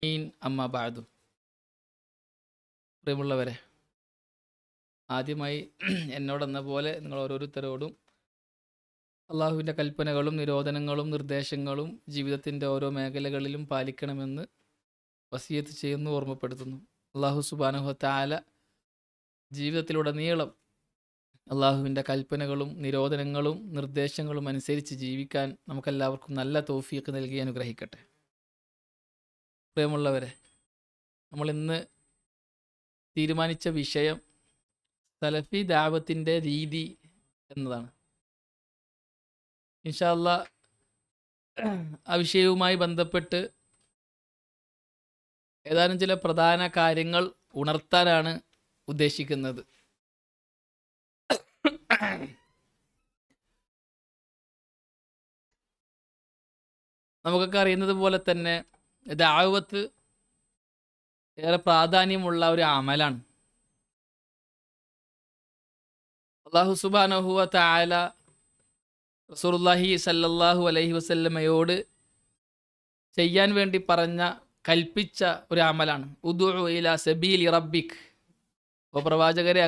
അമ്മാ ബഅദു. പ്രിയമുള്ളവരെ, ആദ്യമായി എന്നോടെന്ന പോലെ നിങ്ങൾ ഓരോരുത്തരോടും അള്ളാഹുവിൻ്റെ കൽപ്പനകളും നിരോധനങ്ങളും നിർദ്ദേശങ്ങളും ജീവിതത്തിൻ്റെ ഓരോ മേഖലകളിലും പാലിക്കണമെന്ന് വസിയത്ത് ചെയ്യുന്നു, ഓർമ്മപ്പെടുത്തുന്നു. അള്ളാഹു സുബ്ഹാനഹു വ തആല ജീവിതത്തിലുടനീളം അള്ളാഹുവിൻ്റെ കൽപ്പനകളും നിരോധനങ്ങളും നിർദ്ദേശങ്ങളും അനുസരിച്ച് ജീവിക്കാൻ നമുക്കെല്ലാവർക്കും നല്ല തൗഫീഖ് നൽകി അനുഗ്രഹിക്കട്ടെ. പ്രിയമുള്ളവരെ, നമ്മളിന്ന് തീരുമാനിച്ച വിഷയം സലഫി ദഅവത്തിൻ്റെ രീതി എന്നതാണ്. ഇൻഷാ അല്ലാഹ് ആ വിഷയവുമായി ബന്ധപ്പെട്ട് ഏതാനും ചില പ്രധാന കാര്യങ്ങൾ ഉണർത്താനാണ് ഉദ്ദേശിക്കുന്നത്. നമുക്കൊക്കെ അറിയുന്നത് പോലെ തന്നെ ദഅവത്ത് ഏറെ പ്രാധാന്യമുള്ള ഒരു അമലാണ്. അല്ലാഹു സുബ്ഹാനഹു വ തആല റസൂലുള്ളാഹി സ്വല്ലല്ലാഹു അലൈഹി വസല്ലമയോട് ചെയ്യാൻ വേണ്ടി കൽപ്പിച്ച ഒരു അമലാണ്. ഉദ്ഉ ഇലാ സബീലി റബ്ബിക്. അപ്പോൾ പ്രവാചകരെ,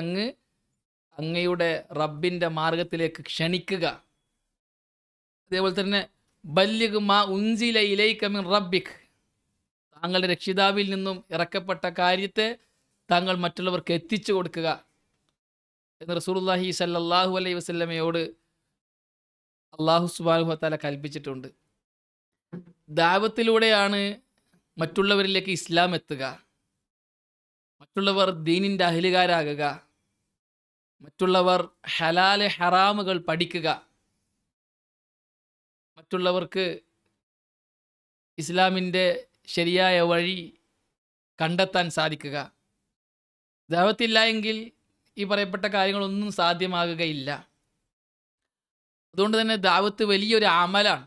അങ്ങയുടെ റബ്ബിൻ്റെ മാർഗത്തിലേക്ക് ക്ഷണിക്കുക. അതേപോലെ തന്നെ ബല്ലിഗ് മാ ഉൻസില ഇലൈക മിൻ റബ്ബിക്. താങ്കളുടെ രക്ഷിതാവിൽ നിന്നും ഇറക്കപ്പെട്ട കാര്യത്തെ താങ്കൾ മറ്റുള്ളവർക്ക് എത്തിച്ചു കൊടുക്കുക എന്ന് റസൂലുള്ളാഹി സ്വല്ലല്ലാഹു അലൈഹി വസല്ലമയോട് അല്ലാഹു സുബ്ഹാനഹു വ തആല കൽപ്പിച്ചിട്ടുണ്ട്. ദഅവത്തിലൂടെയാണ് മറ്റുള്ളവരിലേക്ക് ഇസ്ലാം എത്തുക, മറ്റുള്ളവർ ദീനിൻ്റെ അഹ്ലുകാരാകുക, മറ്റുള്ളവർ ഹലാല് ഹറാമുകൾ പഠിക്കുക, മറ്റുള്ളവർക്ക് ഇസ്ലാമിൻ്റെ ശരിയായ വഴി കണ്ടെത്താൻ സാധിക്കുക. ദഅവത്തില്ല എങ്കിൽ ഈ പറയപ്പെട്ട കാര്യങ്ങളൊന്നും സാധ്യമാകുകയില്ല. അതുകൊണ്ട് തന്നെ ദഅവത്ത് വലിയൊരു അമലാണ്.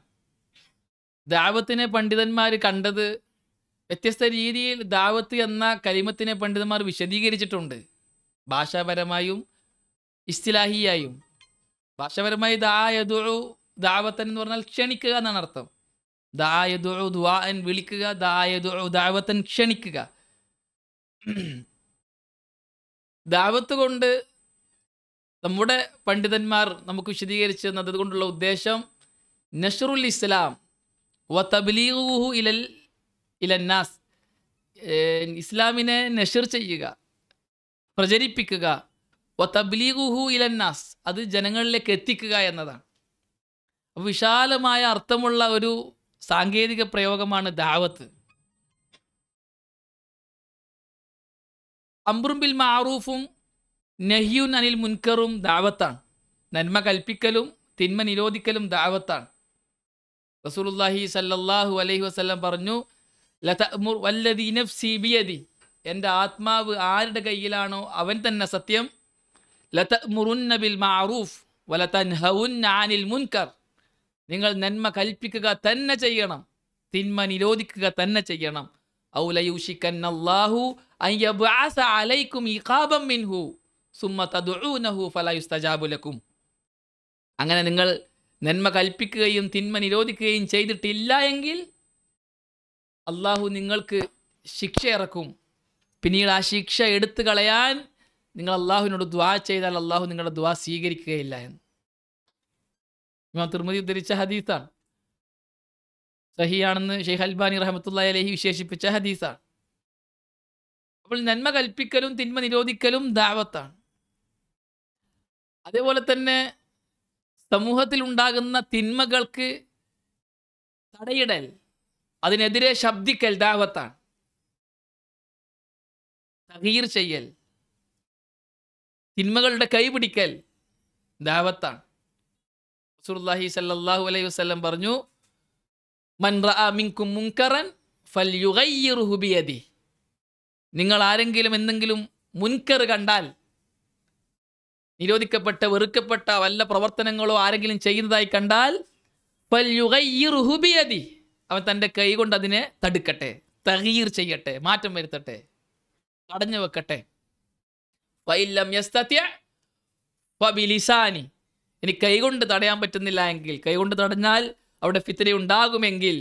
ദഅവത്തിനെ പണ്ഡിതന്മാർ കണ്ടത് വ്യത്യസ്ത രീതിയിൽ. ദഅവത്ത് എന്ന കലിമത്തിനെ പണ്ഡിതന്മാർ വിശദീകരിച്ചിട്ടുണ്ട്, ഭാഷാപരമായും ഇസ്തിലാഹിയായും. ഭാഷാപരമായി ദഅവത്തൻ എന്ന് പറഞ്ഞാൽ ക്ഷണിക്കുക എന്നാണ് അർത്ഥം. ദുആൻ വിളിക്കുക, ദഅവത്തൻ ക്ഷണിക്കുക. ദഅവത്ത് കൊണ്ട് നമ്മുടെ പണ്ഡിതന്മാർ നമുക്ക് വിശദീകരിച്ചു തന്നത് കൊണ്ടുള്ള ഉദ്ദേശം നഷ്റുൽ ഇസ്ലാം വ തബ്ലീഗുഹു ഇലന്നാസ്. ഇസ്ലാമിനെ നഷ്ർ ചെയ്യുക, പ്രചരിപ്പിക്കുക. വ തബ്ലീഗുഹു ഇലന്നാസ്, അത് ജനങ്ങളിലേക്ക് എത്തിക്കുക എന്നതാണ്. അപ്പോൾ വിശാലമായ അർത്ഥമുള്ള ഒരു സാങ്കേതിക പ്രയോഗമാണ് ദഅവത്ത്. അംറും ബിൽ മഅറൂഫും നഹ്യുൻ അനിൽ മുൻകറും ദഅവത്താണ്. നന്മ കൽപ്പിക്കലും തിന്മ നിരോധിക്കലും ദഅവത്താണ്. റസൂലുള്ളാഹി സ്വല്ലല്ലാഹു അലൈഹി വസല്ലം പറഞ്ഞു, ലതഅ്മുർ വല്ലദീ നഫ്സി ബിയദി, എൻ്റെ ആത്മാവ് ആരുടെ കയ്യിലാണോ അവൻ തന്നെ സത്യം, ലതഅ്മുറുന്ന ബിൽ മഅറൂഫ് വലതൻഹവുന്ന അനിൽ മുൻകർ, നിങ്ങൾ നന്മ കൽപ്പിക്കുക തന്നെ ചെയ്യണം, തിന്മ നിരോധിക്കുക തന്നെ ചെയ്യണം. ഔ ലയുഷിക്കന്നല്ലാഹു അൻ യബ്അസ അലൈക്കും ഇഖാബൻ മിൻഹു സുമ്മ തദ്ഉനഹു ഫലാ യുസ്തജാബു ലക്കും. അങ്ങനെ നിങ്ങൾ നന്മ കൽപ്പിക്കുകയും തിന്മ നിരോധിക്കുകയും ചെയ്തിട്ടില്ല എങ്കിൽ അള്ളാഹു നിങ്ങൾക്ക് ശിക്ഷ ഇറക്കും. പിന്നീട് ആ ശിക്ഷ എടുത്തു കളയാൻ നിങ്ങൾ അള്ളാഹുവിനോട് ദുആ ചെയ്താൽ അള്ളാഹു നിങ്ങളുടെ ദുആ സ്വീകരിക്കുകയില്ല എന്ന് ഇമാം തിർമിദി ഉദ്ധരിച്ച ഹദീസാണ്. സഹിയാണെന്ന് ഷെയ്ഖ് അൽബാനി റഹ്മത്തുള്ളാഹി അലൈഹി വിശേഷിപ്പിച്ച ഹദീസാണ്. അപ്പോൾ നന്മ കൽപ്പിക്കലും തിന്മ നിരോധിക്കലും ദഅവത്താണ്. അതേപോലെ തന്നെ സമൂഹത്തിൽ ഉണ്ടാകുന്ന തിന്മകൾക്ക് തടയിടൽ, അതിനെതിരെ ശബ്ദിക്കൽ ദഅവത്താണ്. തഗ്യീർ ചെയ്യൽ, തിന്മകളുടെ കൈപിടിക്കൽ ദഅവത്താണ്. റസൂലുള്ളാഹി സ്വല്ലല്ലാഹു അലൈഹി വസല്ലം പറഞ്ഞു, മൻ റഅ മിൻകും മുൻകറൻ ഫൽയുഗയ്യിറുഹു ബിയദി. നിങ്ങൾ ആരെങ്കിലും എന്തെങ്കിലും മുൻകർ കണ്ടാൽ, നിരോധിക്കപ്പെട്ട വെറുക്കപ്പെട്ട വല്ല പ്രവർത്തനങ്ങളോ ആരെങ്കിലും ചെയ്യുന്നതായി കണ്ടാൽ, ഫൽയുഗയ്യിറുഹു ബിയദി, അവൻ തൻ്റെ കൈ കൊണ്ട് അതിനെ തടുക്കട്ടെ, തഗ്യീർ ചെയ്യട്ടെ, മാറ്റം വരുത്തട്ടെ, തടഞ്ഞു വെക്കട്ടെ. ഫഇല്ലം യസ്തതി ഫബിലിസാനി, ഇനി കൈകൊണ്ട് തടയാൻ പറ്റുന്നില്ല എങ്കിൽ, കൈകൊണ്ട് തടഞ്ഞാൽ അവിടെ ഫിത്ന ഉണ്ടാകുമെങ്കിൽ,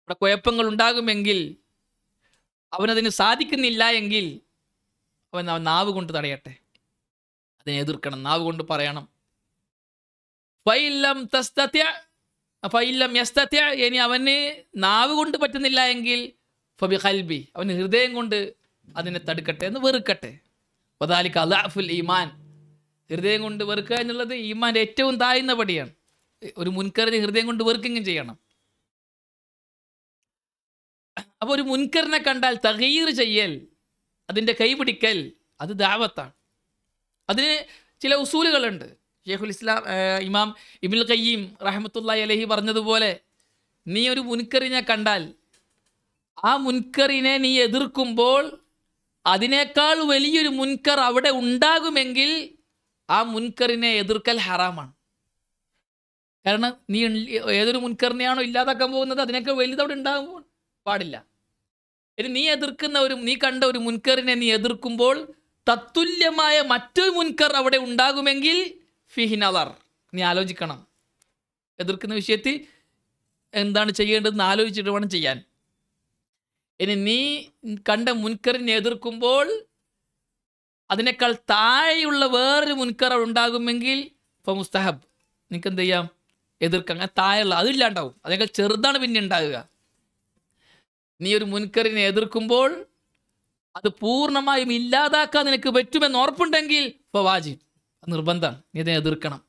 അവിടെ കുഴപ്പങ്ങൾ ഉണ്ടാകുമെങ്കിൽ അവനതിന് സാധിക്കുന്നില്ല എങ്കിൽ അവൻ നാവ് കൊണ്ട് തടയട്ടെ, അതിനെ എതിർക്കണം, നാവ് കൊണ്ട് പറയണം. ഫൈലം യസ്തത്യ, ഇനി അവന് നാവ് കൊണ്ട് പറ്റുന്നില്ല എങ്കിൽ ഫബി ഖൽബി, അവന് ഹൃദയം കൊണ്ട് അതിനെ തടുക്കട്ടെ, എന്ന് വെറുക്കട്ടെ. വദാലിക അദ്അഫുൽ ഈമാൻ, ഹൃദയം കൊണ്ട് വെറുക്കുക എന്നുള്ളത് ഈമാൻ്റെ ഏറ്റവും താഴ്ന്ന പടിയാണ്. ഒരു മുൻകറിനെ ഹൃദയം കൊണ്ട് വെറുക്കുകയും ചെയ്യണം. അപ്പോൾ ഒരു മുൻകറിനെ കണ്ടാൽ തഗീർ ചെയ്യൽ, അതിൻ്റെ കൈപിടിക്കൽ, അത് ദഅവത്താണ്. അതിന് ചില ഉസൂലുകളുണ്ട്. ഷെയ്ഖുൽ ഇസ്ലാം ഇമാം ഇബ്നുൽ ഖയ്യിം റഹ്മത്തുള്ളാഹി അലൈഹി പറഞ്ഞതുപോലെ, നീ ഒരു മുൻകറിനെ കണ്ടാൽ ആ മുൻകറിനെ നീ എതിർക്കുമ്പോൾ അതിനേക്കാൾ വലിയൊരു മുൻകർ അവിടെ ഉണ്ടാകുമെങ്കിൽ ആ മുൻകറിനെ എതിർക്കൽ ഹറാമാണ്. കാരണം നീ ഏതൊരു മുൻകറിനെയാണോ ഇല്ലാതാക്കാൻ പോകുന്നത് അതിനേക്കാൾ വലുത് അവിടെ ഉണ്ടാകാൻ പാടില്ല. ഇനി നീ കണ്ട ഒരു മുൻകറിനെ നീ എതിർക്കുമ്പോൾ തത്തുല്യമായ മറ്റൊരു മുൻകർ അവിടെ ഉണ്ടാകുമെങ്കിൽ ഫിഹി നദർ, നീ ആലോചിക്കണം. എതിർക്കുന്ന വിഷയത്തിൽ എന്താണ് ചെയ്യേണ്ടതെന്ന് ആലോചിച്ചിട്ട് വേണം ചെയ്യാൻ. ഇനി നീ കണ്ട മുൻകറിനെ എതിർക്കുമ്പോൾ അതിനേക്കാൾ താഴെയുള്ള വേറൊരു മുൻകർ ഉണ്ടാകുമെങ്കിൽ ഇപ്പോൾ മുസ്തഹബ്, നിനക്ക് എന്ത് ചെയ്യാം, എതിർക്കാം. അങ്ങനെ താഴെയുള്ള അതില്ലാണ്ടാവും, അതിനേക്കാൾ ചെറുതാണ് പിന്നെ ഉണ്ടാകുക. നീ ഒരു മുൻകറിനെ എതിർക്കുമ്പോൾ അത് പൂർണ്ണമായും ഇല്ലാതാക്കാൻ നിനക്ക് പറ്റുമെന്ന് ഉറപ്പുണ്ടെങ്കിൽ ഇപ്പോൾ വാജിബ്, നിർബന്ധമാണ്, നീ അതിനെ എതിർക്കണം.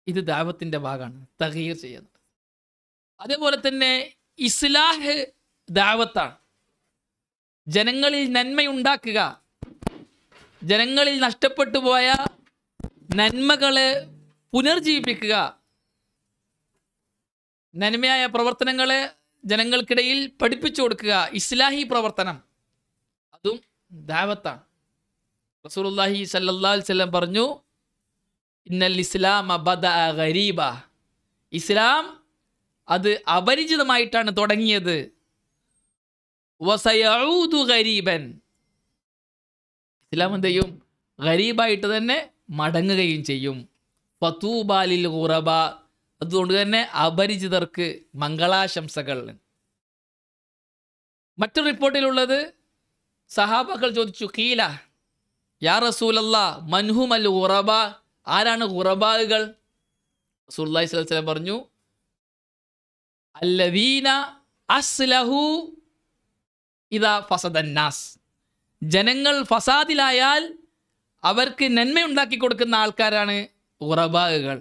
ഇത് ദഅവത്തിൻ്റെ ഭാഗമാണ്, തഗ്യീർ ചെയ്യുന്നത്. അതേപോലെ തന്നെ ഇസ്ലാഹ് ദഅവത്താണ്. ജനങ്ങളിൽ നന്മയുണ്ടാക്കുക, ജനങ്ങളിൽ നഷ്ടപ്പെട്ടു പോയ നന്മകളെ പുനർജീവിപ്പിക്കുക, നന്മയായ പ്രവർത്തനങ്ങളെ ജനങ്ങൾക്കിടയിൽ പഠിപ്പിച്ചു കൊടുക്കുക, ഇസ്ലാഹി പ്രവർത്തനം, അതും ദഅവത്താണ്. റസൂലുള്ളാഹി സ്വല്ലല്ലാഹു അലൈഹി വസല്ലം പറഞ്ഞു, ഇന്നൽ ഇസ്ലാമ ബദഅ ഗരീബ, ഇസ്ലാം അത് അപരിചിതമായിട്ടാണ് തുടങ്ങിയത്. വസയഊദു ഗരീബൻ, ഇസ്ലാം എന്ത് ചെയ്യും, ഗരീബായിട്ട് തന്നെ മടങ്ങുകയും ചെയ്യും. ഫതൂബാ ലിൽ ഗുറബ, അതുകൊണ്ട് തന്നെ അപരിചിതർക്ക് മംഗളാശംസകൾ. മറ്റൊരു റിപ്പോർട്ടിലുള്ളത്, സഹാബാക്കൾ ചോദിച്ചു, ഖീല യാ റസൂലല്ലാഹ് മൻഹുമൽ ഗുറബ, ആരാണ് ഗുറബാകൾ? റസൂലുള്ളാഹി സ്വല്ലല്ലാഹു അലൈഹി വസല്ലം പറഞ്ഞു, അല്ലദീന അസ്ലഹു ഇദാ ഫസദന്നാസ്, ജനങ്ങൾ ഫസാദിലായാൽ അവർക്ക് നന്മയുണ്ടാക്കി കൊടുക്കുന്ന ആൾക്കാരാണ് ഗുറബാകൾ.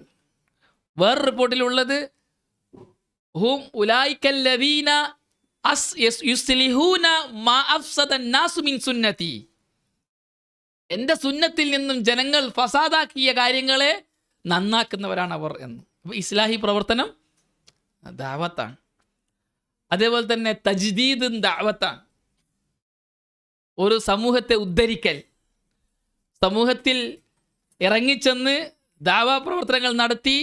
വേറെ റിപ്പോർട്ടിലുള്ളത്, ഹും ഉലൈക്കല്ലദീന യുസ്ലിഹൂന മാ അഫ്സദന്നാസു മിൻ സുന്നതി, എൻ്റെ സുന്നത്തിൽ നിന്നും ജനങ്ങൾ ഫസാദാക്കിയ കാര്യങ്ങളെ നന്നാക്കുന്നവരാണ് അവർ എന്ന്. അപ്പോൾ ഇസ്ലാഹി പ്രവർത്തനം ദഅവത്താണ്. അതേപോലെ തന്നെ തജ്ദീദും ദഅവത്താണ്. ഒരു സമൂഹത്തെ ഉദ്ധരിക്കൽ, സമൂഹത്തിൽ ഇറങ്ങിച്ചെന്ന് ദഅവ പ്രവർത്തനങ്ങൾ നടത്തി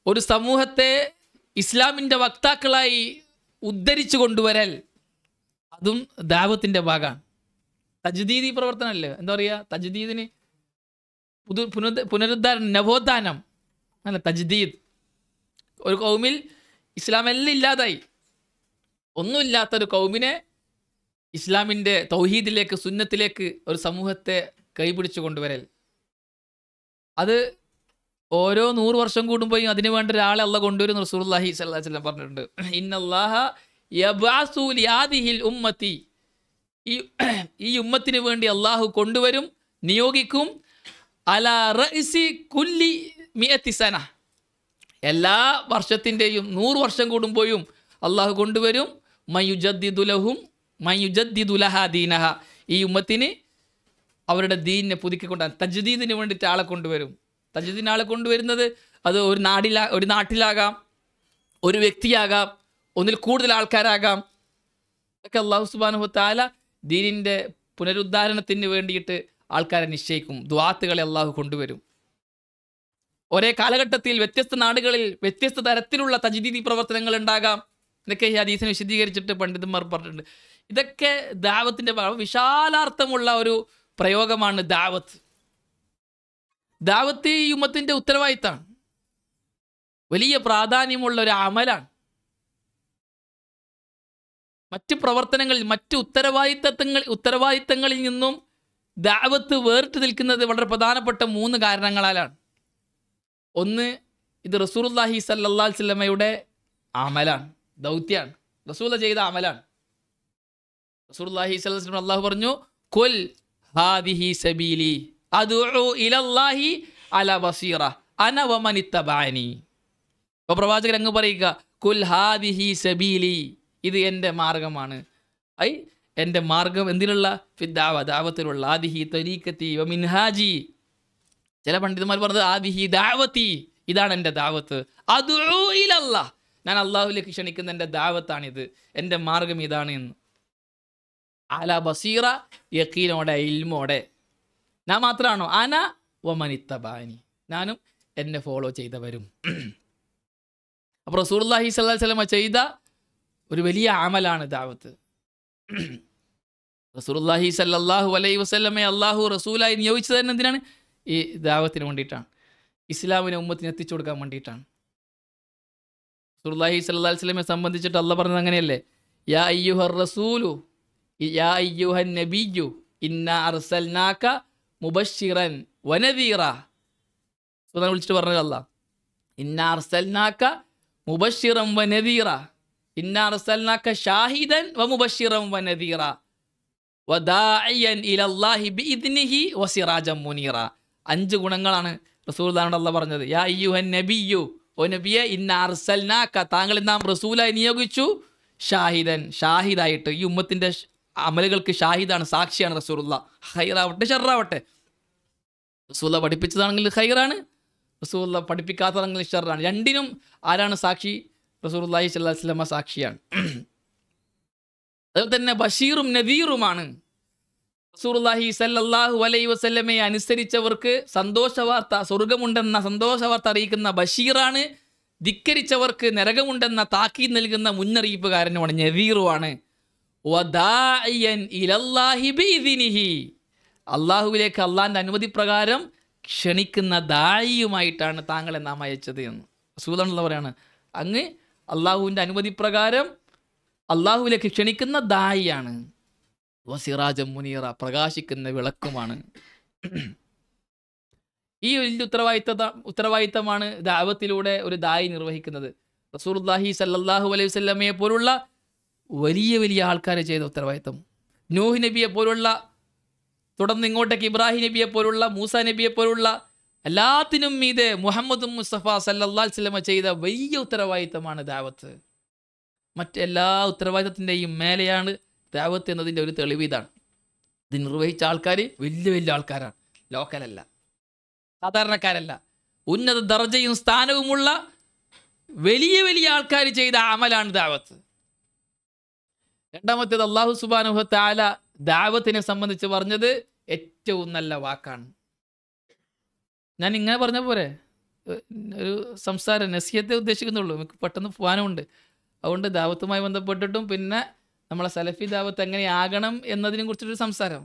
ഒരു സമൂഹത്തെ ഇസ്ലാമിൻ്റെ വക്താക്കളായി ഉദ്ധരിച്ചു കൊണ്ടുവരൽ, അതും ദഅവത്തിൻ്റെ ഭാഗമാണ്. തജ്ദീദി പ്രവർത്തനമല്ലേ, എന്താ പറയുക, തജ്ദീദിന് പുനരുദ്ധാരണം, നവോത്ഥാനം അല്ല തജ്ദീദ്. ഒരു കൗമിൽ ഇസ്ലാം എല്ലാം ഇല്ലാതായി, ഒന്നുമില്ലാത്തൊരു കൗമിനെ ഇസ്ലാമിൻ്റെ തൗഹീദിലേക്ക്, സുന്നത്തിലേക്ക് ഒരു സമൂഹത്തെ കൈപിടിച്ചു കൊണ്ടുവരൽ, അത് ഓരോ 100 വർഷം കൂടുമ്പോഴും അതിനു വേണ്ട ഒരാളെ അള്ളാഹ് കൊണ്ടുവരും. റസൂലുള്ളാഹി സ്വല്ലല്ലാഹു അലൈഹി വസല്ലം പറഞ്ഞിട്ടുണ്ട്, ഇന്നല്ലാഹ യബ്അസു ലിഹാദിഹിൽ ഉമ്മത്തി, ഈ ഉമ്മത്തിന് വേണ്ടി അള്ളാഹു കൊണ്ടുവരും, നിയോഗിക്കും, അലാ റഅസി കുല്ലി മിഅത്തി സന, എല്ലാ വർഷത്തിൻ്റെയും 100 വർഷം കൂടുമ്പോഴും അള്ളാഹു കൊണ്ടുവരും, മയുജദ്ദിദു ലഹാ ദീനഹ, ഈ ഉമ്മത്തിന് അവരുടെ ദീനിനെ പുതുക്കിക്കൊണ്ടാണ്. തജ്ദീദിന് വേണ്ടിയിട്ട് ആളെ കൊണ്ടുവരും. തജ്ദീദിന് ആളെ കൊണ്ടുവരുന്നത് അത് ഒരു നാട്ടിലാകാം, ഒരു വ്യക്തിയാകാം, ഒന്നിൽ കൂടുതൽ ആൾക്കാരാകാം. ഒക്കെ അല്ലാഹു സുബ്ഹാനഹു വ തആല ദീനിൻ്റെ പുനരുദ്ധാരണത്തിന് വേണ്ടിയിട്ട് ആൾക്കാരെ നിശ്ചയിക്കും. ദുആത്തുകളെ അള്ളാഹു കൊണ്ടുവരും. ഒരേ കാലഘട്ടത്തിൽ വ്യത്യസ്ത നാടുകളിൽ വ്യത്യസ്ത തരത്തിലുള്ള തജ്ദീദി പ്രവർത്തനങ്ങൾ ഉണ്ടാകാം. ഇതൊക്കെ ഈ ഹദീസിനെ വിശദീകരിച്ചിട്ട് പണ്ഡിതന്മാർ പറഞ്ഞിട്ടുണ്ട്. ഇതൊക്കെ ദഅവത്തിൻ്റെ വിശാലാർത്ഥമുള്ള ഒരു പ്രയോഗമാണ് ദഅവത്ത്. ദഅവത്ത് ഈ ഉമ്മത്തിൻ്റെ ഉത്തരവാദിത്തമാണ്, വലിയ പ്രാധാന്യമുള്ള ഒരു അമലാണ്. മറ്റ് പ്രവർത്തനങ്ങളിൽ, മറ്റ് ഉത്തരവാദിത്തങ്ങളിൽ നിന്നും ദഅവത്ത് വേറിട്ട് നിൽക്കുന്നത് വളരെ പ്രധാനപ്പെട്ട 3 കാരണങ്ങളാലാണ്. ഒന്ന്, ഇത് റസൂലുള്ളാഹി സ്വല്ലല്ലാഹു അലൈഹി വസല്ലമയുടെ അമലാണ്, ദൗത്യാണ്, റസൂല ചെയ്ത അമലാണ്. റസൂലുള്ളാഹി സ്വല്ലല്ലാഹു അലൈഹി വസല്ലം അല്ലാഹു പറഞ്ഞു, ഖുൽ ഹാദിഹി സബീലി അദ്ഉ ഇലല്ലാഹി അലാ ബസീറ അന വമൻ ഇത്തബഅനി. അപ്പോൾ പ്രവാചകൻ അങ്ങ് പറയുക, ഖുൽ ഹാദിഹി സബീലി, ഇത് എൻ്റെ മാർഗമാണ്. എൻ്റെ മാർഗം എന്തിനുള്ള? ഫിദ്ദാവ, ദാവത്തിലുള്ള. ആദിഹി തരീഖത്തി വ മിൻഹാജി. ചില പണ്ഡിതന്മാർ പറഞ്ഞത് ആദിഹി ദാവത്തി, ഇതാണ് എൻ്റെ ദാവത്ത്. അദ്ഉ ഇലല്ലാഹ്, ഞാൻ അള്ളാഹുവിലേക്ക് ക്ഷണിക്കുന്ന എൻ്റെ ദാവത്താണിത്, എൻ്റെ മാർഗം ഇതാണ് എന്ന്. അലാ ബസീറ, യഖീനോടെ, ഇൽമോടെ. ഞാൻ മാത്രമാണോ? അന വമൻ ഇത്തബഅനി, ഞാനും എന്നെ ഫോളോ ചെയ്തവരും. അപ്പോൾ റസൂലുള്ളാഹി സ്വല്ലല്ലാഹു അലൈഹി വസല്ലം ചെയ്ത ഒരു വലിയ അമലാണ് ദഅവത്ത്. റസൂലുള്ളാഹി സ്വല്ലല്ലാഹു അലൈഹി വസല്ലമയെ അള്ളാഹു റസൂലായി നിയോഗിച്ചത് തന്നെ എന്തിനാണ്? ഈ ദഅവത്തിന് വേണ്ടിയിട്ടാണ്, ഇസ്ലാമിനെ ഉമ്മത്തിന് എത്തിച്ചു കൊടുക്കാൻ വേണ്ടിയിട്ടാണ്. റസൂലുള്ളാഹി സ്വല്ലല്ലാഹു അലൈഹി വസല്ലമയെ സംബന്ധിച്ചിട്ട് അള്ളാഹ് പറഞ്ഞത് അങ്ങനെയല്ലേ, യാ അയ്യുഹർ റസൂലു യാ അയ്യുഹൻ നബിയ്യു ഇന്നാ അർസൽനാക മുബശ്ശിറൻ വനദീറ. റസൂലിനെ വിളിച്ചിട്ട് പറഞ്ഞത് അല്ലാഹ്, ഇന്നാ അർസൽനാക മുബശ്ശിറൻ വനദീറ, ഇന്നാ അർസൽനാക ഷാഹിദൻ വമുബശ്ശിറൻ വനദീറ വദാഇയൻ ഇലല്ലാഹി ബിഇദ്നിഹി വസിറാജൻ മുനീറ. 5 ഗുണങ്ങളാണ് റസൂലുള്ളാഹിയോട് അല്ലാഹ് പറഞ്ഞത്. യാ അയ്യുഹൻ നബിയ്യു, ഓ നബിയെ, ഇന്നാ അർസൽനാക, താങ്കളെ നാം റസൂലായി നിയോഗിച്ചു, ഷാഹിദൻ, ഷാഹിദായിട്ട്, ഈ ഉമ്മത്തിൻ്റെ അമലുകൾക്ക് ഷാഹിദാണ്, സാക്ഷിയാണ് റസൂലുള്ളാഹ്. ഖൈറാവട്ടെ ഷർറാവട്ടെ, റസൂലുള്ളാഹ് പഠിപ്പിച്ചതാണെങ്കിൽ ഖൈറാണ്, റസൂലുള്ളാഹ് പഠിപ്പിക്കാത്തതാണെങ്കിൽ ഷർറാണ്. രണ്ടിനും ആരാണ് സാക്ഷി? റസൂലുള്ളാഹി സ്വല്ലല്ലാഹു അലൈഹി വസല്ലം സാക്ഷിയാണ്. അതുപോലെ തന്നെ ബഷീറും നദീറുമാണ്. റസൂലുള്ളാഹി സ്വല്ലല്ലാഹു അലൈഹി വസല്ലമയെ അനുസരിച്ചവർക്ക് സന്തോഷവാർത്ത, സ്വർഗമുണ്ടെന്ന സന്തോഷവാർത്ത അറിയിക്കുന്ന ബഷീറാണ്. ധിക്കരിച്ചവർക്ക് നരകമുണ്ടെന്ന താക്കീത് നൽകുന്ന മുന്നറിയിപ്പുകാരനുമാണ്, നദീറുമാണ്. വദാഇയൻ ഇലല്ലാഹി ബിഇദ്നിഹി, അള്ളാഹുവിലേക്ക് അള്ളാഹിൻ്റെ അനുമതി പ്രകാരം ക്ഷണിക്കുന്ന ദായിയുമായിട്ടാണ് താങ്കളെ നാം അയച്ചത് എന്ന് റസൂലുള്ളാഹി പറയാണ്. അങ്ങ് അള്ളാഹുവിൻ്റെ അനുമതി പ്രകാരം അള്ളാഹുവിലേക്ക് ക്ഷണിക്കുന്ന ദായിയാണ്. വസിറാജം മുനീറ, പ്രകാശിക്കുന്ന വിളക്കുമാണ്. ഈ വലിയ ഉത്തരവാദിത്തമാണ് ദഅവത്തിലൂടെ ഒരു ദായി നിർവഹിക്കുന്നത്. റസൂലുള്ളാഹി സ്വല്ലല്ലാഹു അലൈഹി വസല്ലമയെ പോലുള്ള വലിയ വലിയ ആൾക്കാരെ ചെയ്ത ഉത്തരവാദിത്തം, നൂഹ് നബിയെ പോലുള്ള, തുടർന്ന് ഇങ്ങോട്ടേക്ക് ഇബ്രാഹിം നബിയെ പോലുള്ള, മൂസ നബിയെ പോലുള്ള, എല്ലാത്തിനും മീതെ മുഹമ്മദ് മുസ്തഫ സല്ലല്ലാഹു അലൈഹി വസല്ലമ ചെയ്ത വലിയ ഉത്തരവാദിത്തമാണ് ദഅവത്ത്. മറ്റെല്ലാ ഉത്തരവാദിത്തത്തിൻ്റെയും മേലെയാണ് ദഅവത്ത് എന്നതിൻ്റെ ഒരു തെളിവ് ഇതാണ്. ഇത് നിർവഹിച്ച ആൾക്കാർ വലിയ വലിയ ആൾക്കാരാണ്, ലോക്കലല്ല, സാധാരണക്കാരല്ല. ഉന്നത ദർജയും സ്ഥാനവുമുള്ള വലിയ വലിയ ആൾക്കാർ ചെയ്ത അമലാണ് ദഅവത്ത്. രണ്ടാമത്തേത്, അല്ലാഹു സുബ്ഹാനഹു വ തആല ദഅവത്തിനെ സംബന്ധിച്ച് പറഞ്ഞത് ഏറ്റവും നല്ല വാക്കാണ്. ഞാൻ ഇങ്ങനെ പറഞ്ഞ പോരെ, ഒരു സംസാരം നസിഹത്തെ ഉദ്ദേശിക്കുന്നുള്ളൂ, നമുക്ക് പെട്ടെന്ന് പോകാനുമുണ്ട്. അതുകൊണ്ട് ദഅവത്തുമായി ബന്ധപ്പെട്ടിട്ടും പിന്നെ നമ്മളെ സലഫി ദഅവത്ത് എങ്ങനെയാകണം എന്നതിനെ കുറിച്ചൊരു സംസാരം,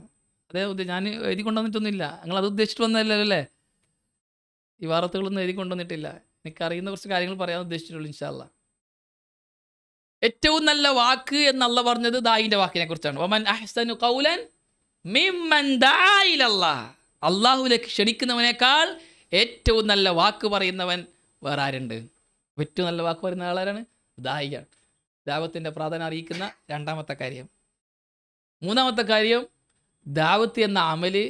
അതേ ഞാൻ എഴുതി കൊണ്ടുവന്നിട്ടൊന്നുമില്ല. നിങ്ങൾ അത് ഉദ്ദേശിച്ചിട്ട് വന്നതല്ലോ അല്ലേ? ഈ വാർത്തകളൊന്നും എഴുതി കൊണ്ടുവന്നിട്ടില്ല. എനിക്കറിയുന്ന കുറച്ച് കാര്യങ്ങൾ പറയാൻ ഉദ്ദേശിച്ചിട്ടുള്ളൂ ഇൻഷാ അല്ലാഹ്. ഏറ്റവും നല്ല വാക്ക് എന്നല്ല പറഞ്ഞത് ദായിൻ്റെ വാക്കിനെ കുറിച്ചാണ്. വമൻ അഹ്സനു ഖൗലൻ മിമ്മൻ ദആ ഇലല്ലാഹ്, അള്ളാഹുവിലേക്ക് ക്ഷണിക്കുന്നവനേക്കാൾ ഏറ്റവും നല്ല വാക്ക് പറയുന്നവൻ വേറെ ആരുണ്ട്? ഏറ്റവും നല്ല വാക്ക് പറയുന്ന ആളാരാണ്? ദായിയാണ്. ദാവത്തിൻ്റെ പ്രാധാന്യം അറിയിക്കുന്ന രണ്ടാമത്തെ കാര്യം. മൂന്നാമത്തെ കാര്യം, ദാവത്ത് എന്ന അമല്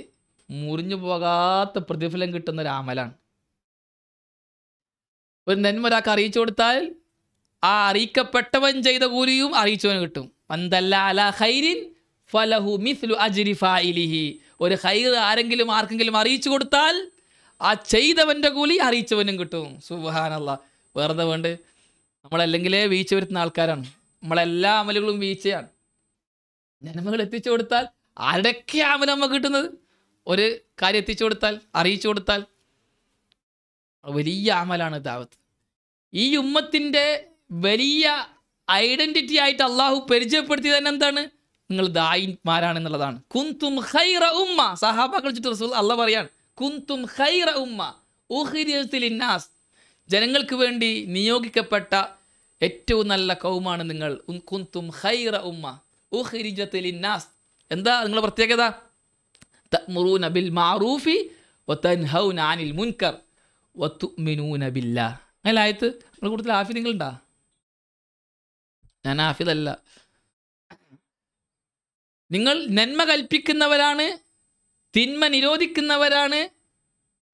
മുറിഞ്ഞു പോകാത്ത പ്രതിഫലം കിട്ടുന്ന ഒരു അമലാണ്. ഒരു നന്മ ഒരാൾക്ക് അറിയിച്ചു കൊടുത്താൽ ആ അറിയിക്കപ്പെട്ടവൻ ചെയ്ത കൂലിയും അറിയിച്ചവന് കിട്ടും. മന്ദല്ല അലാ ഖൈരിൻ ഫലഹു മിസ്ലു അജ്രി ഫാഇലിഹി, ഒരു ഖൈർ ആർക്കെങ്കിലും അറിയിച്ചു കൊടുത്താൽ ആ ചെയ്തവൻ്റെ കൂലി അറിയിച്ചവനും കിട്ടും. സുബ്ഹാനല്ലാഹ്. വെറുതെ വേണ്ട, നമ്മളല്ലെങ്കിലേ വീഴ്ച വരുത്തുന്ന ആൾക്കാരാണ്. നമ്മളെല്ലാ അമലുകളും വീഴ്ചയാണ്. നന്മകൾ എത്തിച്ചു കൊടുത്താൽ ആരുടെയൊക്കെ അമൽ നമുക്ക് കിട്ടുന്നത്? ഒരു കാര്യം എത്തിച്ചു കൊടുത്താൽ, അറിയിച്ചു കൊടുത്താൽ വലിയ അമലാണ് ദഅവത്ത്. ഈ ഉമ്മത്തിൻ്റെ വലിയ ഐഡൻറ്റിറ്റി ആയിട്ട് അള്ളാഹു പരിചയപ്പെടുത്തിയത് തന്നെ എന്താണ്? നിങ്ങൾ ദായിമാരാണെന്നുള്ളതാണ്. കുന്തും ഖൈറ ഉമ്മ, സഹാബാക്കൾ വെച്ചിട്ട് റസൂൽ അള്ളാഹ് പറയാണ്, കുന്തും ഖൈറ ഉമ്മ ഉഖ്രിജത് ലിന്നാസ്, ജനങ്ങൾക്ക് വേണ്ടി നിയോഗിക്കപ്പെട്ട ഏറ്റവും നല്ല കൗമാണ് നിങ്ങൾ. കുന്തും ഖൈറ ഉമ്മ ഉഖ്രിജത് ലിന്നാസ്. എന്താ നിങ്ങളുടെ പ്രത്യേകത? തഅ്മുറൂന ബിൽ മഅറൂഫി വതൻഹൗന അനിൽ മുൻകർ വതുഅ്മിനൂന ബില്ലാഹ്. അങ്ങനെ ആയത്ത് നിങ്ങളുടെ കൂട്ടത്തിൽ ഹാഫിദ് നിങ്ങളുണ്ടാ? ഞാൻ ഹാഫിദല്ല. നിങ്ങൾ നന്മ കൽപ്പിക്കുന്നവരാണ്, തിന്മ നിരോധിക്കുന്നവരാണ്,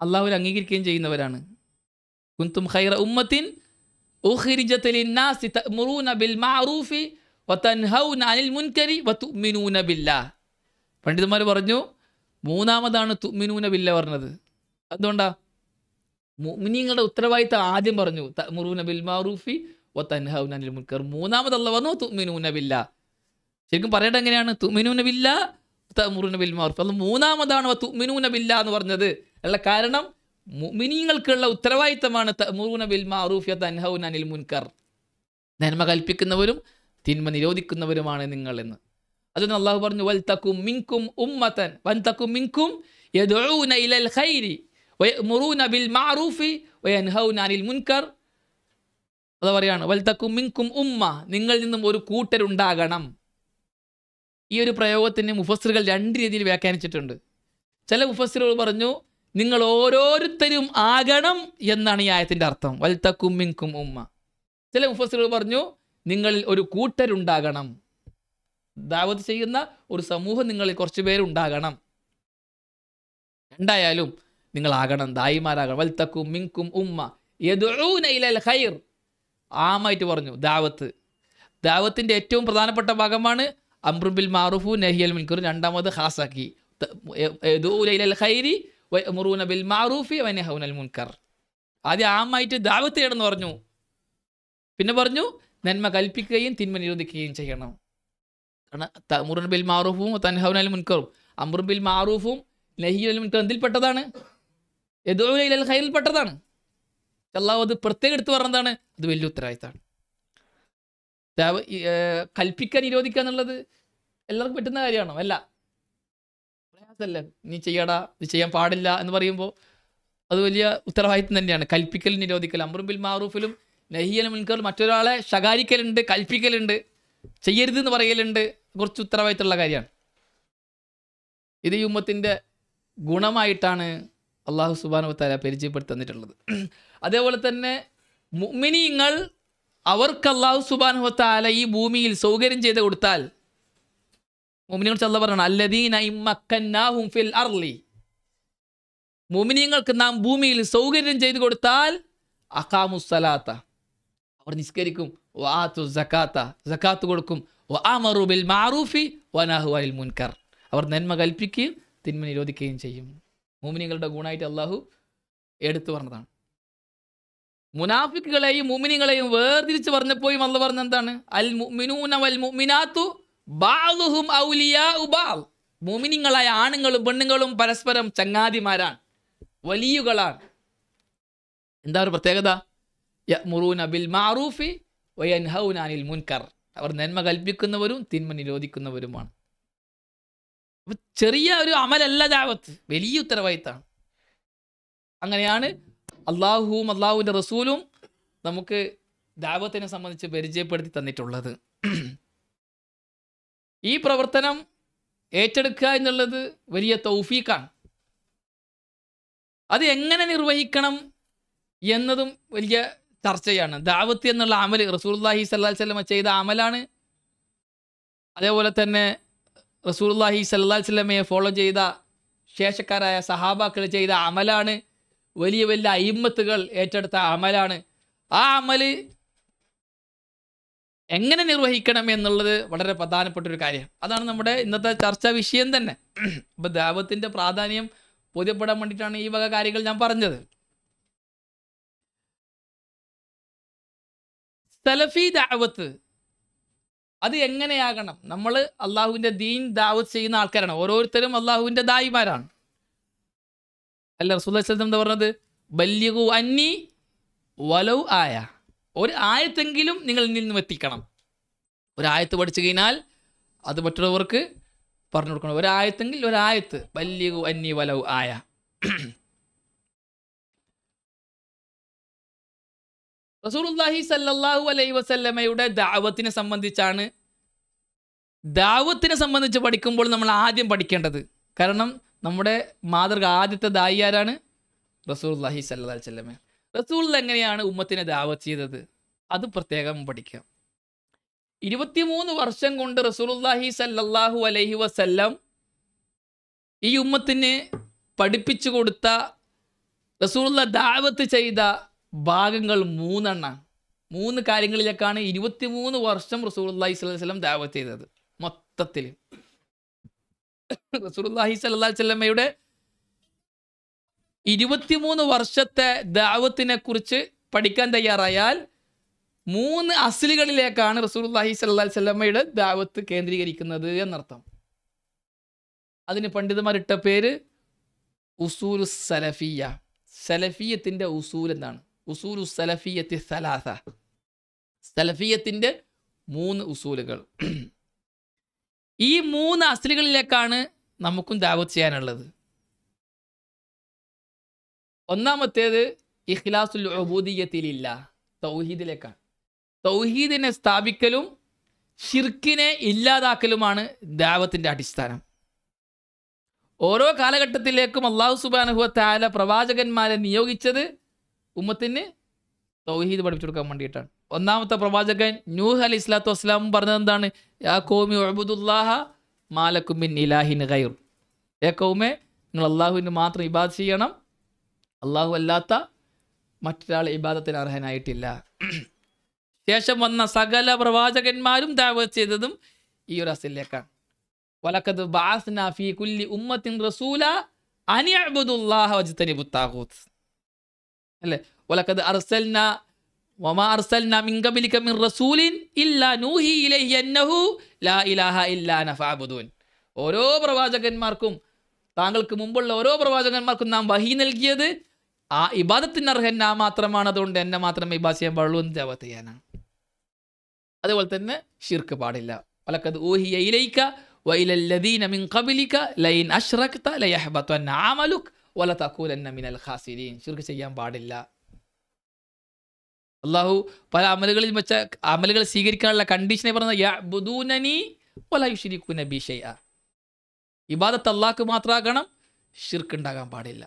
അള്ളാഹുവിൽ അംഗീകരിക്കുകയും ചെയ്യുന്നവരാണ്. കുന്തും ഖൈറ ഉമ്മത്തിൻ ഉഖ്രിജത് ലിന്നാസി തഅ്മുറൂന ബിൽ മഅറൂഫി വതൻഹൗന അനിൽ മുൻകരി വതുഅ്മിനൂന ബില്ലാഹ്. പണ്ഡിതന്മാർ പറഞ്ഞു മൂന്നാമതാണ് തുഅ്മിനൂന ബില്ലാഹ് പറഞ്ഞത്. അതുകൊണ്ടാ മുഅ്മിനീങ്ങളുടെ ഉത്തരവാദിത്തം ആദ്യം പറഞ്ഞു തഅ്മുറൂന ബിൽ മഅറൂഫി വതൻഹൗന അനിൽ മുൻകർ. മൂന്നാമത് അല്ലാഹ് പറഞ്ഞു തുഅ്മിനൂന ബില്ലാഹ്. ശരിക്കും പറയേണ്ടത് എങ്ങനെയാണ്? തുഅ്മിനൂന ബില്ലാഹ് തഅ്മുറൂന ബിൽ മഅറൂഫ്. അത് മൂന്നാമതാണ് തുഅ്മിനൂന ബില്ലാഹ് എന്ന് പറഞ്ഞത്. ഉള്ള കാരണം മുഅ്മിനീങ്ങൾക്കുള്ള ഉത്തരവാദിത്തമാണ് തഅ്മുറൂന ബിൽ മഅറൂഫി വതൻഹൗന അനിൽ മുൻകർ. നന്മ കൽപ്പിക്കുന്നവരും തിന്മ നിരോധിക്കുന്നവരുമാണ് നിങ്ങൾ എന്ന്. അതുകൊണ്ട് അള്ളാഹു പറഞ്ഞു വൽതകും മിൻകും ഉമ്മതൻ വൻതകും മിൻകും യദ്ഊന ഇലൽ ഖൈരി വയഅ്മുറൂന ബിൽ മഅറൂഫി വയൻഹൗന അനിൽ മുൻകർ. അത് പറയാണ് വൽതകും മിൻകും ഉമ്മ, നിങ്ങളിൽ നിന്നും ഒരു കൂട്ടരുണ്ടാകണം. ഈ ഒരു പ്രയോഗത്തിന് മുഫസ്സിറുകൾ രണ്ട് രീതിയിൽ വ്യാഖ്യാനിച്ചിട്ടുണ്ട്. ചില മുഫസ്സിറുകൾ പറഞ്ഞു നിങ്ങൾ ഓരോരുത്തരും ആകണം എന്നാണ് ഈ ആയത്തിൻ്റെ അർത്ഥം, വൽതകും മിൻകും ഉമ്മ. ചില മുഫസ്സിറുകൾ പറഞ്ഞു നിങ്ങളിൽ ഒരു കൂട്ടരുണ്ടാകണം, ദാവത്ത് ചെയ്യുന്ന ഒരു സമൂഹം നിങ്ങളിൽ കുറച്ച് പേരുണ്ടാകണം. രണ്ടായാലും നിങ്ങളാകണം, ദായിമാരാകണം. വൽതകും മിൻകും ഉമ്മ യദ്ഊന ഇലൽ ഖൈർ. ആമായിട്ട് പറഞ്ഞു ദാവത്തിൻ്റെ ഏറ്റവും പ്രധാനപ്പെട്ട ഭാഗമാണ് അംറു ബിൽ മഅറൂഫ് നഹ്യൽ മുൻകർ. രണ്ടാമത് ഖാസാക്കി യദ്ഊന ഇലൽ ഖൈരി വയഅ്മുറൂന ബിൽ മഅറൂഫി വയൻഹൗന അനിൽ മുൻകർ. ആദ്യം ആമായിട്ട് ദാവത്ത് ചെയ്യണമെന്ന് പറഞ്ഞു, പിന്നെ പറഞ്ഞു നന്മ കൽപ്പിക്കുകയും തിന്മ നിരോധിക്കുകയും ചെയ്യണം. കാരണം തഅ്മുറൂന ബിൽ മഅറൂഫും വതൻഹൗന അനിൽ മുൻകറും അംറു ബിൽ മഅറൂഫും നഹ്യു അനിൽ മുൻകർ എന്തിൽപ്പെട്ടതാണ്? യദ്ഊന ഇലൽ ഖൈറിൽ പെട്ടതാണ്. അല്ലാഹു അത് പ്രത്യേകം എടുത്ത് പറഞ്ഞതാണ്. അത് വലിയ ഉത്തരവാദിത്തമാണ്. കൽപ്പിക്കാൻ നിരോധിക്കുക എന്നുള്ളത് എല്ലാവർക്കും പറ്റുന്ന കാര്യമാണോ? അല്ല, പ്രയാസമല്ല. നീ ചെയ്യടാ, ഇത് ചെയ്യാൻ പാടില്ല എന്ന് പറയുമ്പോൾ അത് വലിയ ഉത്തരവാദിത്തം തന്നെയാണ്. കൽപ്പിക്കൽ നിരോധിക്കൽ അംറു ബിൽ മഅറൂഫിലും നഹ്യു അനിൽ മുൻകർ മറ്റൊരാളെ ശകാരിക്കലുണ്ട്, കൽപ്പിക്കലുണ്ട്, ചെയ്യരുത് എന്ന് പറയലുണ്ട്. കുറച്ച് ഉത്തരവാദിത്തമുള്ള കാര്യമാണ്. ഇത് ഈ ഉമ്മത്തിൻ്റെ ഗുണമായിട്ടാണ് അള്ളാഹു സുബ്ഹാനഹു വ തആല പരിചയപ്പെടുത്തി തന്നിട്ടുള്ളത്. അതേപോലെ തന്നെ മുഅ്മിനീങ്ങൾ അവർക്ക് അള്ളാഹു സുബ്ഹാനഹു വ തആല ഈ ഭൂമിയിൽ സൗകര്യം ചെയ്ത് കൊടുത്താൽ, മുഅ്മിനീങ്ങൾ അല്ലാഹു പറയണം അല്ലദീന ഇമ്മക്കന്നാഹും ഫിൽ അർളി, മുഅ്മിനീങ്ങൾക്ക് നാം ഭൂമിയിൽ സൗകര്യം ചെയ്ത് കൊടുത്താൽ അഖാമുസ്സലാത്ത, അവർ നിസ്കരിക്കും, വആതു സകാത്ത, സകാത്ത് കൊടുക്കും, വഅമറു ബിൽ മഅറൂഫി വനഹു അനിൽ മുൻകർ, അവർ നന്മ കൽപ്പിക്കുകയും തിന്മ നിരോധിക്കുകയും ചെയ്യും. മുഅ്മിനീങ്ങളുടെ ഗുണമായിട്ട് അള്ളാഹു എടുത്തു പറഞ്ഞതാണ്. മുനാഫിക്കുകളെയും മുഅ്മിനീങ്ങളെയും വേർതിരിച്ച് പറഞ്ഞപ്പോഴും അള്ളാഹു പറഞ്ഞ എന്താണ്? അൽ മുഅ്മിനൂന വൽ മുഅ്മിനാത്തു ബഅ്ദുഹും ഔലിയാഉ ബഅദ്. മുഅ്മിനീങ്ങളായ ആണുങ്ങളും പെണ്ണുങ്ങളും പരസ്പരം ചങ്ങാതിമാരാണ്, വലിയുകളാണ്. എന്താ ഒരു പ്രത്യേകത? യഅ്മുറൂന ബിൽ മഅറൂഫി വയൻഹൗന അനിൽ മുൻകർ, അവർ നന്മ കൽപ്പിക്കുന്നവരും തിന്മ നിരോധിക്കുന്നവരുമാണ്. ചെറിയ ഒരു അമലല്ല ദഅവത്ത്, വലിയ ഉത്തരവാദിത്തമാണ്. അങ്ങനെയാണ് അള്ളാഹുവും അള്ളാഹുവിൻ്റെ റസൂലും നമുക്ക് ദഅവത്തിനെ സംബന്ധിച്ച് പരിചയപ്പെടുത്തി തന്നിട്ടുള്ളത്. ഈ പ്രവർത്തനം ഏറ്റെടുക്കുക എന്നുള്ളത് വലിയ തൗഫീഖാണ്. അത് എങ്ങനെ നിർവഹിക്കണം എന്നതും വലിയ ചർച്ചയാണ്. ദഅവത്ത് എന്നുള്ള അമൽ റസൂലുള്ളാഹി സ്വല്ലല്ലാഹി അലൈഹി വസല്ലം ചെയ്ത അമലാണ്. അതേപോലെ തന്നെ റസൂലുള്ളാഹി സ്വല്ലല്ലാഹി അലൈഹി വസല്ലമയെ ഫോളോ ചെയ്ത ശേഷക്കാരായ സഹാബാക്കൾ ചെയ്ത അമലാണ്. വലിയ വലിയ അയിമ്മത്തുകൾ ഏറ്റെടുത്ത അമലാണ്. ആ അമല് എങ്ങനെ നിർവഹിക്കണം എന്നുള്ളത് വളരെ പ്രധാനപ്പെട്ടൊരു കാര്യം. അതാണ് നമ്മുടെ ഇന്നത്തെ ചർച്ചാ വിഷയം തന്നെ. അപ്പം ദഅവത്തിൻ്റെ പ്രാധാന്യം ബോധ്യപ്പെടാൻ വേണ്ടിയിട്ടാണ് ഈ വക കാര്യങ്ങൾ ഞാൻ പറഞ്ഞത്. സലഫി ദഅവത്ത് അത് എങ്ങനെയാകണം? നമ്മൾ അള്ളാഹുവിൻ്റെ ദീൻ ദാവത്ത് ചെയ്യുന്ന ആൾക്കാരാണ്. ഓരോരുത്തരും അള്ളാഹുവിൻ്റെ ദായിമാരാണ്. അല്ല റസൂലുള്ളാഹി സ്വല്ലല്ലാഹു അലൈഹി വസല്ലം പറഞ്ഞത് ബല്ലിഗു അന്നി വലൗ ആയ, ഒരു ആയത്തെങ്കിലും നിങ്ങളിൽ നിന്നും എത്തിക്കണം. ഒരായത്ത് പഠിച്ചു കഴിഞ്ഞാൽ അത് മറ്റുള്ളവർക്ക് പറഞ്ഞു കൊടുക്കണം. ഒരായത്തെങ്കിൽ ഒരായത്ത്, ബല്ലിഗു അന്നി വലൗ ആയ. റസൂലുള്ളാഹി സല്ലല്ലാഹു അലൈഹി വസല്ലമയുടെ ദഅവത്തിനെ സംബന്ധിച്ച് പഠിക്കുമ്പോൾ നമ്മൾ ആദ്യം പഠിക്കേണ്ടത്, കാരണം നമ്മുടെ മാതൃക ആദ്യത്തെ ദായി ആരാണ്? റസൂലുള്ളാഹി സല്ലല്ലാഹു അലൈഹി വസല്ലമ. റസൂൽ എങ്ങനെയാണ് ഉമ്മത്തിനെ ദഅവത്ത് ചെയ്തത് അത് പ്രത്യേകം പഠിക്കാം. 23 വർഷം കൊണ്ട് റസൂലുള്ളാഹി സല്ലല്ലാഹു അലൈഹി വസല്ലം ഈ ഉമ്മത്തിന് പഠിപ്പിച്ചു കൊടുത്ത, റസൂലുള്ള ദഅവത്ത് ചെയ്ത ഭാഗങ്ങൾ 3 കാര്യങ്ങളിലേക്കാണ് 23 വർഷം റസൂലുള്ളാഹി സ്വല്ലല്ലാഹു അലൈഹി വസല്ലം ദഅവത്ത് ചെയ്തത്. മൊത്തത്തിൽ റസൂലുള്ളാഹി സ്വല്ലല്ലാഹു അലൈഹി വസല്ലമയുടെ 23 വർഷത്തെ ദഅവത്തിനെ കുറിച്ച് പഠിക്കാൻ തയ്യാറായാൽ 3 അസ്ലുകളിലേക്കാണ് റസൂലുള്ളാഹി സ്വല്ലല്ലാഹു അലൈഹി വസല്ലമയുടെ ദഅവത്ത് കേന്ദ്രീകരിക്കുന്നത് എന്നർത്ഥം. അതിന് പണ്ഡിതന്മാരിട്ട പേര് ഉസൂലുസ് സലഫിയ്യ. സലഫിയത്തിന്റെ ഉസൂൽ എന്താണ്? ഉസൂലു സലഫിയത്തി സലാസ. സലഫിയത്തിന്റെ 3 ഉസൂലുകൾ. ഈ 3 അസ്ലുകളിലേക്കാണ് നമുക്കും ദഅവത്ത് ചെയ്യാനുള്ളത്. ഒന്നാമത്തേത് ഇഖ്ലാസുൽ ഉബൂദിയ്യത്തി ലില്ലാഹ്, തൗഹീദിലേക്കാണ്. തൗഹീദിനെ സ്ഥാപിക്കലും ഷിർക്കിനെ ഇല്ലാതാക്കലുമാണ് ദഅവത്തിന്റെ അടിസ്ഥാനം. ഓരോ കാലഘട്ടത്തിലേക്കും അല്ലാഹു സുബ്ഹാനഹു വ തആല പ്രവാചകന്മാരെ നിയോഗിച്ചത് ഉമ്മത്തിന് തൗഹീദ് പഠിപ്പിച്ചു കൊടുക്കാൻ വേണ്ടിയിട്ടാണ്. ഒന്നാമത്തെ പ്രവാചകൻ നൂഹ് അലൈഹി സ്വലാത്തു വസ്സലാം പറഞ്ഞത് എന്താണ്? യാ ഖൗമി ഉഅ്ബുദുല്ലാഹ മാ ലക്കും മിൻ ഇലാഹിൻ ഗൈർ. ഏ ഖൗമേ, നിങ്ങൾ അല്ലാഹുവിന് മാത്രം ഇബാദത്ത് ചെയ്യണം, അല്ലാഹു അല്ലാത്ത മറ്റൊരാൾ ഇബാദത്തിന് അർഹനായിട്ടില്ല. ശേഷം വന്ന സകല പ്രവാചകന്മാരും ദഅവത്ത് ചെയ്തതും ഈ ഒരു അസ്ലിലേക്കാണ്. വലഖദ് ബഅസ്നാ ഫീ കുല്ലി ഉമ്മത്തിൻ റസൂലാ അൻ ഇഅ്ബുദുല്ലാഹ വജ്തനിബുത് താഗൂത്ത്. അല്ലേ? വലഖദ് അർസൽനാ വമാ അർസൽനാ മിൻ ഖബ്ലിക മിൻ റസൂലിൻ ഇല്ലാ നൂഹി ഇലൈഹി അന്നഹു ലാ ഇലാഹ ഇല്ലാ അന ഫഅബ്ദൂൻ. ഓരോ പ്രവാചകന്മാർക്കും, താങ്കൾക്ക് മുമ്പുള്ള ഓരോ പ്രവാചകന്മാർക്കും നാം വഹി നൽകിയത് ആ ഇബാദത്തിന് അർഹൻ ഞാൻ മാത്രമാണ്, അതുകൊണ്ട് എന്നെ മാത്രമേ ഇബാദത്ത് ചെയ്യാൻ പാടുള്ളൂ എന്ന് ദഅവത്ത് ചെയ്യാനാണ്. അതുപോലെ തന്നെ ഷിർക്ക് പാടില്ല. വലഖദ് ഊഹിയ ഇലൈക വഇലൽ ലദീന മിൻ ഖബ്ലിക ലൈൻ അശ്റക്ത ലയഹ്ബതന്ന അമലുക വലതകൂലന്ന മിനൽ ഖാസിരീൻ. ഷിർക്ക് ചെയ്യാൻ പാടില്ല. അല്ലാഹു പല അമലുകളിൽ വെച്ച അമലുകൾ സ്വീകരിക്കാനുള്ള കണ്ടീഷനെ പറഞ്ഞത് യഅ്ബുദൂനനി വലാ യുശ്രികൂന ബി ശൈഅ. ഇബാദത്ത് അല്ലാഹ്ക്ക് മാത്രമാകണം, ഷിർക്ക് ഉണ്ടാകാൻ പാടില്ല.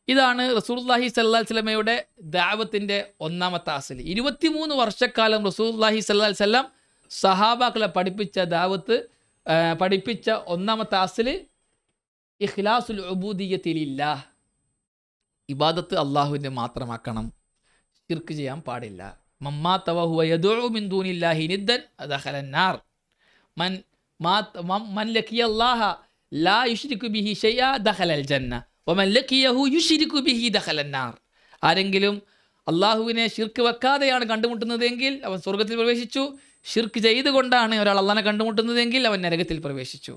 ഇതാണ് റസൂലുള്ളാഹി സ്വല്ലല്ലാഹു അലൈഹി വസല്ലമയുടെ ദഅവത്തിന്റെ ഒന്നാമത്തെ അസ്ൽ. 23 വർഷക്കാലം റസൂലുള്ളാഹി സ്വല്ലല്ലാഹു അലൈഹി വസല്ലം സഹാബാക്കളെ പഠിപ്പിച്ച ഒന്നാമത്തെ അസ്ൽ ഇഖ്ലാസുൽ ഉബൂദിയ്യത്തി ലില്ലാഹ്. ഇബാദത്ത് അല്ലാഹുവിന്റെ മാത്രമാക്കണം, ഷിർക്ക് ചെയ്യാൻ പാടില്ല. മമ്മാത വഹുവ യദഉ മിൻ ദൂനില്ലാഹി നിദ്ദൻ ദഖലൻ നാർ. മൻ ലഖിയല്ലാഹ ലാ യുശ്രികു ബിഹി ശൈഅ ദഖലൽ ജന്ന വമൻ ലഖിയഹു യുശ്രികു ബിഹി ദഖലൻ നാർ. ആരെങ്കിലും അല്ലാഹുവിനെ ഷിർക്ക് വെക്കാതെയാണ് കണ്ടുമുട്ടുന്നതെങ്കിൽ അവൻ സ്വർഗ്ഗത്തിൽ പ്രവേശിച്ചു. ഷിർക്ക് ചെയ്തുകൊണ്ടാണ് ഒരാൾ അല്ലാഹനെ കണ്ടുമുട്ടുന്നതെങ്കിൽ അവൻ നരകത്തിൽ പ്രവേശിച്ചു.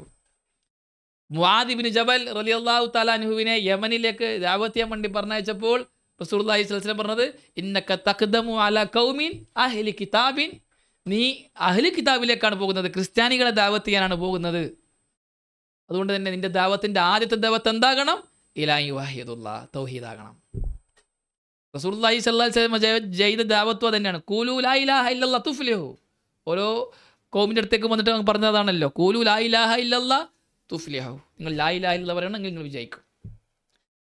മുആദ് ഇബ്നു ജബൽ റളിയല്ലാഹു തആല അൻഹുവിനെ യമനിലേക്ക് ദഅവത്ത് ചെയ്യാൻ വേണ്ടി പറഞ്ഞയച്ചപ്പോൾ റസൂലുള്ളാഹി സ്വല്ലല്ലാഹു അലൈഹി വസല്ലം പറഞ്ഞത്, ഇന്നക തഖ്ദമു അലാ ഖൗമിൻ അഹ്ലി കിതാബിൻ. നീ അഹ്ലി കിതാബിലേക്കാണ് പോകുന്നത്, ക്രിസ്ത്യാനികളെ ദഅവത്ത് ചെയ്യാനാണ് പോകുന്നത്. അതുകൊണ്ട് തന്നെ നിന്റെ ദഅവത്തിന്റെ ആദ്യത്തെ ദഅവത്ത് എന്താകണം? ഇലാഹി വഹീദുല്ലാഹ്, തൗഹീദാകണം. റസൂലുള്ളാഹി സ്വല്ലല്ലാഹു അലൈഹി വസല്ലം ചെയ്ത ദഅവത്തും തന്നെയാണ്. ഖൂലു ലാ ഇലാഹ ഇല്ലല്ലാഹ് തുഫ്ലിഹു. ഓരോ ഖൗമിന്റെ അടുത്തേക്ക് വന്നിട്ട് പറഞ്ഞതാണല്ലോ, ഖൂലു ലാ ഇലാഹ ഇല്ലല്ലാഹ് തുഫ്ലിഹു. നിങ്ങൾ ലാ ഇലാഹ ഇല്ലല്ലാഹ് പറയണമെങ്കിൽ നിങ്ങൾ വിജയിക്കും.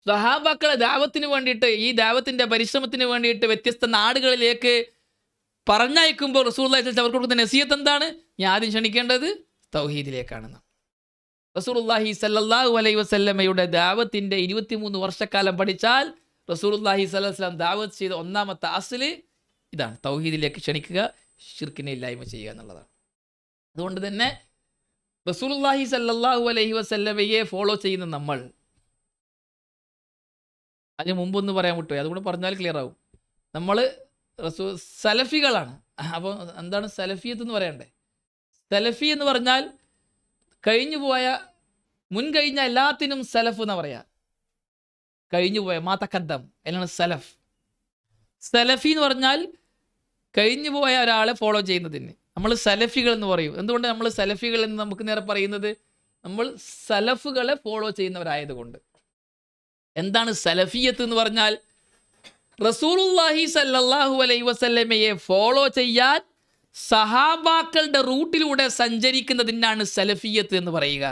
സഹാബാക്കളെ ദഅവത്തിന് വേണ്ടിയിട്ട്, ഈ ദഅവത്തിന്റെ പരിശ്രമത്തിന് വേണ്ടിയിട്ട് വ്യത്യസ്ത നാടുകളിലേക്ക് പറഞ്ഞയക്കുമ്പോൾ റസൂലുള്ളാഹി സ്വല്ലല്ലാഹു അലൈഹി വസല്ലം അവർക്ക് കൊടുക്കുന്ന നസീഹത്ത് എന്താണ്? ഞാൻ ആദ്യം ക്ഷണിക്കേണ്ടത് തൗഹീദിലേക്കാണെന്ന്. റസൂലുള്ളാഹി സ്വല്ലല്ലാഹു അലൈഹി വസല്ലമയുടെ ദഅവത്തിന്റെ 23 വർഷക്കാലം പഠിച്ചാൽ റസൂലുള്ളാഹി സ്വല്ലല്ലാഹു അലൈഹി വസല്ലം ദഅവത്ത് ചെയ്ത ഒന്നാമത്തെ അസ്ല് ഇതാണ്, തൗഹീദിലേക്ക് ക്ഷണിക്കുക, ഷിർക്കിനെ ഇല്ലായ്മ ചെയ്യുക എന്നുള്ളതാണ്. അതുകൊണ്ട് തന്നെ റസൂലുള്ളാഹി സ്വല്ലല്ലാഹു അലൈഹി വസല്ലമയെ ഫോളോ ചെയ്യുന്ന നമ്മൾ, അതിന് മുമ്പൊന്ന് പറയാൻ വിട്ടുപോയി, അതുകൂടെ പറഞ്ഞാൽ ക്ലിയർ ആവും. നമ്മൾ സലഫികളാണ്. അപ്പോൾ എന്താണ് സലഫിയത്ത് എന്ന് പറയണ്ടേ? സലഫി എന്ന് പറഞ്ഞാൽ മുൻകഴിഞ്ഞ എല്ലാത്തിനും സലഫ് എന്ന് പറയാം. കഴിഞ്ഞുപോയ മാതക്കദ്ദം എന്നാണ് സലഫ്. സലഫി എന്ന് പറഞ്ഞാൽ കഴിഞ്ഞുപോയ ഒരാളെ ഫോളോ ചെയ്യുന്നതിന് നമ്മൾ സലഫികൾ എന്ന് പറയും. എന്തുകൊണ്ട് നമ്മൾ സലഫികൾ എന്ന് നമുക്ക് നേരെ പറയുന്നത്? നമ്മൾ സലഫുകളെ ഫോളോ ചെയ്യുന്നവരായതുകൊണ്ട്. എന്താണ് സലഫിയത്ത് എന്ന് പറഞ്ഞാൽ? റസൂലുള്ളാഹി സല്ലല്ലാഹു അലൈഹി വസല്ലമയെ ഫോളോ ചെയ്യാൻ സഹാബാക്കളുടെ റൂട്ടിലൂടെ സഞ്ചരിക്കുന്നതിനാണ് സലഫിയത്ത് എന്ന് പറയുക.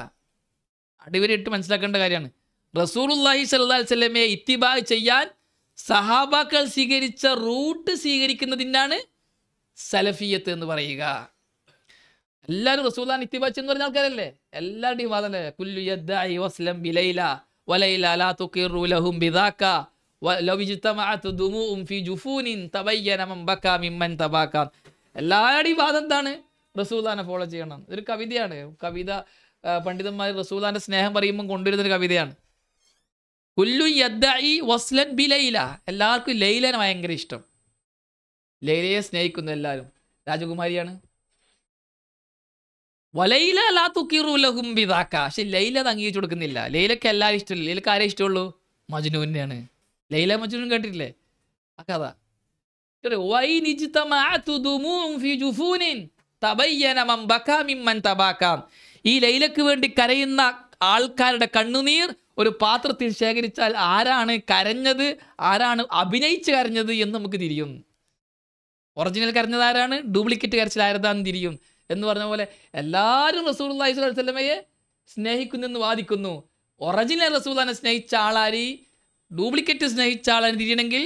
അടിവരയിട്ട് മനസ്സിലാക്കേണ്ട കാര്യമാണ്. റസൂലുള്ളാഹി സല്ലല്ലാഹു അലൈഹി വസല്ലമയെ ഇത്തിബാ ചെയ്യാൻ സഹാബാക്കൾ സ്വീകരിച്ച റൂട്ട് സ്വീകരിക്കുന്നതിനാണ് സലഫിയത്ത് എന്ന് പറയുക. എല്ലാവരും റസൂലുള്ളാഹിനെ ഇത്തിബാ എന്ന് പറഞ്ഞ ആൾക്കാരല്ലേ? എല്ലാവരുടെയും വാദല്ലേ കുല്ലു യദ്ദഇ വസ്ലം ബിലൈല വലൈല ലാ തുഖിറു ലഹും ബിദാക വലൗ ഇജ്തമഅത് ദുമൂഉം ഫീ ജുഫൂനിൻ തബയ്യന മൻ ബകാ മിമ്മൻ തബാക. എല്ലാവരുടെയും വാദം എന്താണ്? റസൂലുള്ളാഹിനെ ഫോളോ ചെയ്യണം. ഇതൊരു കവിതയാണ്. കവിത പണ്ഡിതന്മാർ റസൂലുള്ളാഹിന്റെ സ്നേഹം പറയുമ്പോൾ കൊണ്ടുവരുന്നൊരു കവിതയാണ്. കുല്ലു യദ്ദഇ വസ്ലൻ ബിലൈല. എല്ലാവർക്കും ലൈലനെ ഭയങ്കര ഇഷ്ടം. ലൈലയെ സ്നേഹിക്കുന്നു എല്ലാവരും. രാജകുമാരിയാണ്. വലൈല ലാ തുഖിറു ലഹും ബിദാക. പക്ഷെ ലൈല അത് അംഗീകരിച്ചു കൊടുക്കുന്നില്ല. ലൈലക്ക് എല്ലാവരും ഇഷ്ടമില്ല. ലൈലക്ക് ആരെ ഇഷ്ടമുള്ളൂ? മജ്നൂനെയാണ്. ലൈല മജ്നൂൻ കേട്ടിട്ടില്ലേ ആ കഥ? ഈ ലൈലക്ക് വേണ്ടി കരയുന്ന ആൾക്കാരുടെ കണ്ണുനീർ ഒരു പാത്രത്തിൽ ശേഖരിച്ചാൽ ആരാണ് കരഞ്ഞത്, ആരാണ് അഭിനയിച്ച് കരഞ്ഞത് എന്ന് നമുക്ക് തിരിയും. ഒറിജിനൽ കരഞ്ഞത് ആരാണ്, ഡ്യൂപ്ലിക്കേറ്റ് കരച്ചിൽ ആരതാന്ന് തിരിയും എന്ന് പറഞ്ഞ പോലെ എല്ലാവരും റസൂലുള്ളാഹി സ്വല്ലല്ലാഹു അലൈഹി വസല്ലമയെ സ്നേഹിക്കുന്നെന്ന് വാദിക്കുന്നു. ഒറിജിനൽ റസൂലുള്ളാഹിനെ സ്നേഹിച്ച ആളാരി, ഡ്യൂപ്ലിക്കേറ്റ് സ്നേഹിച്ച ആളാരി തിരിയണമെങ്കിൽ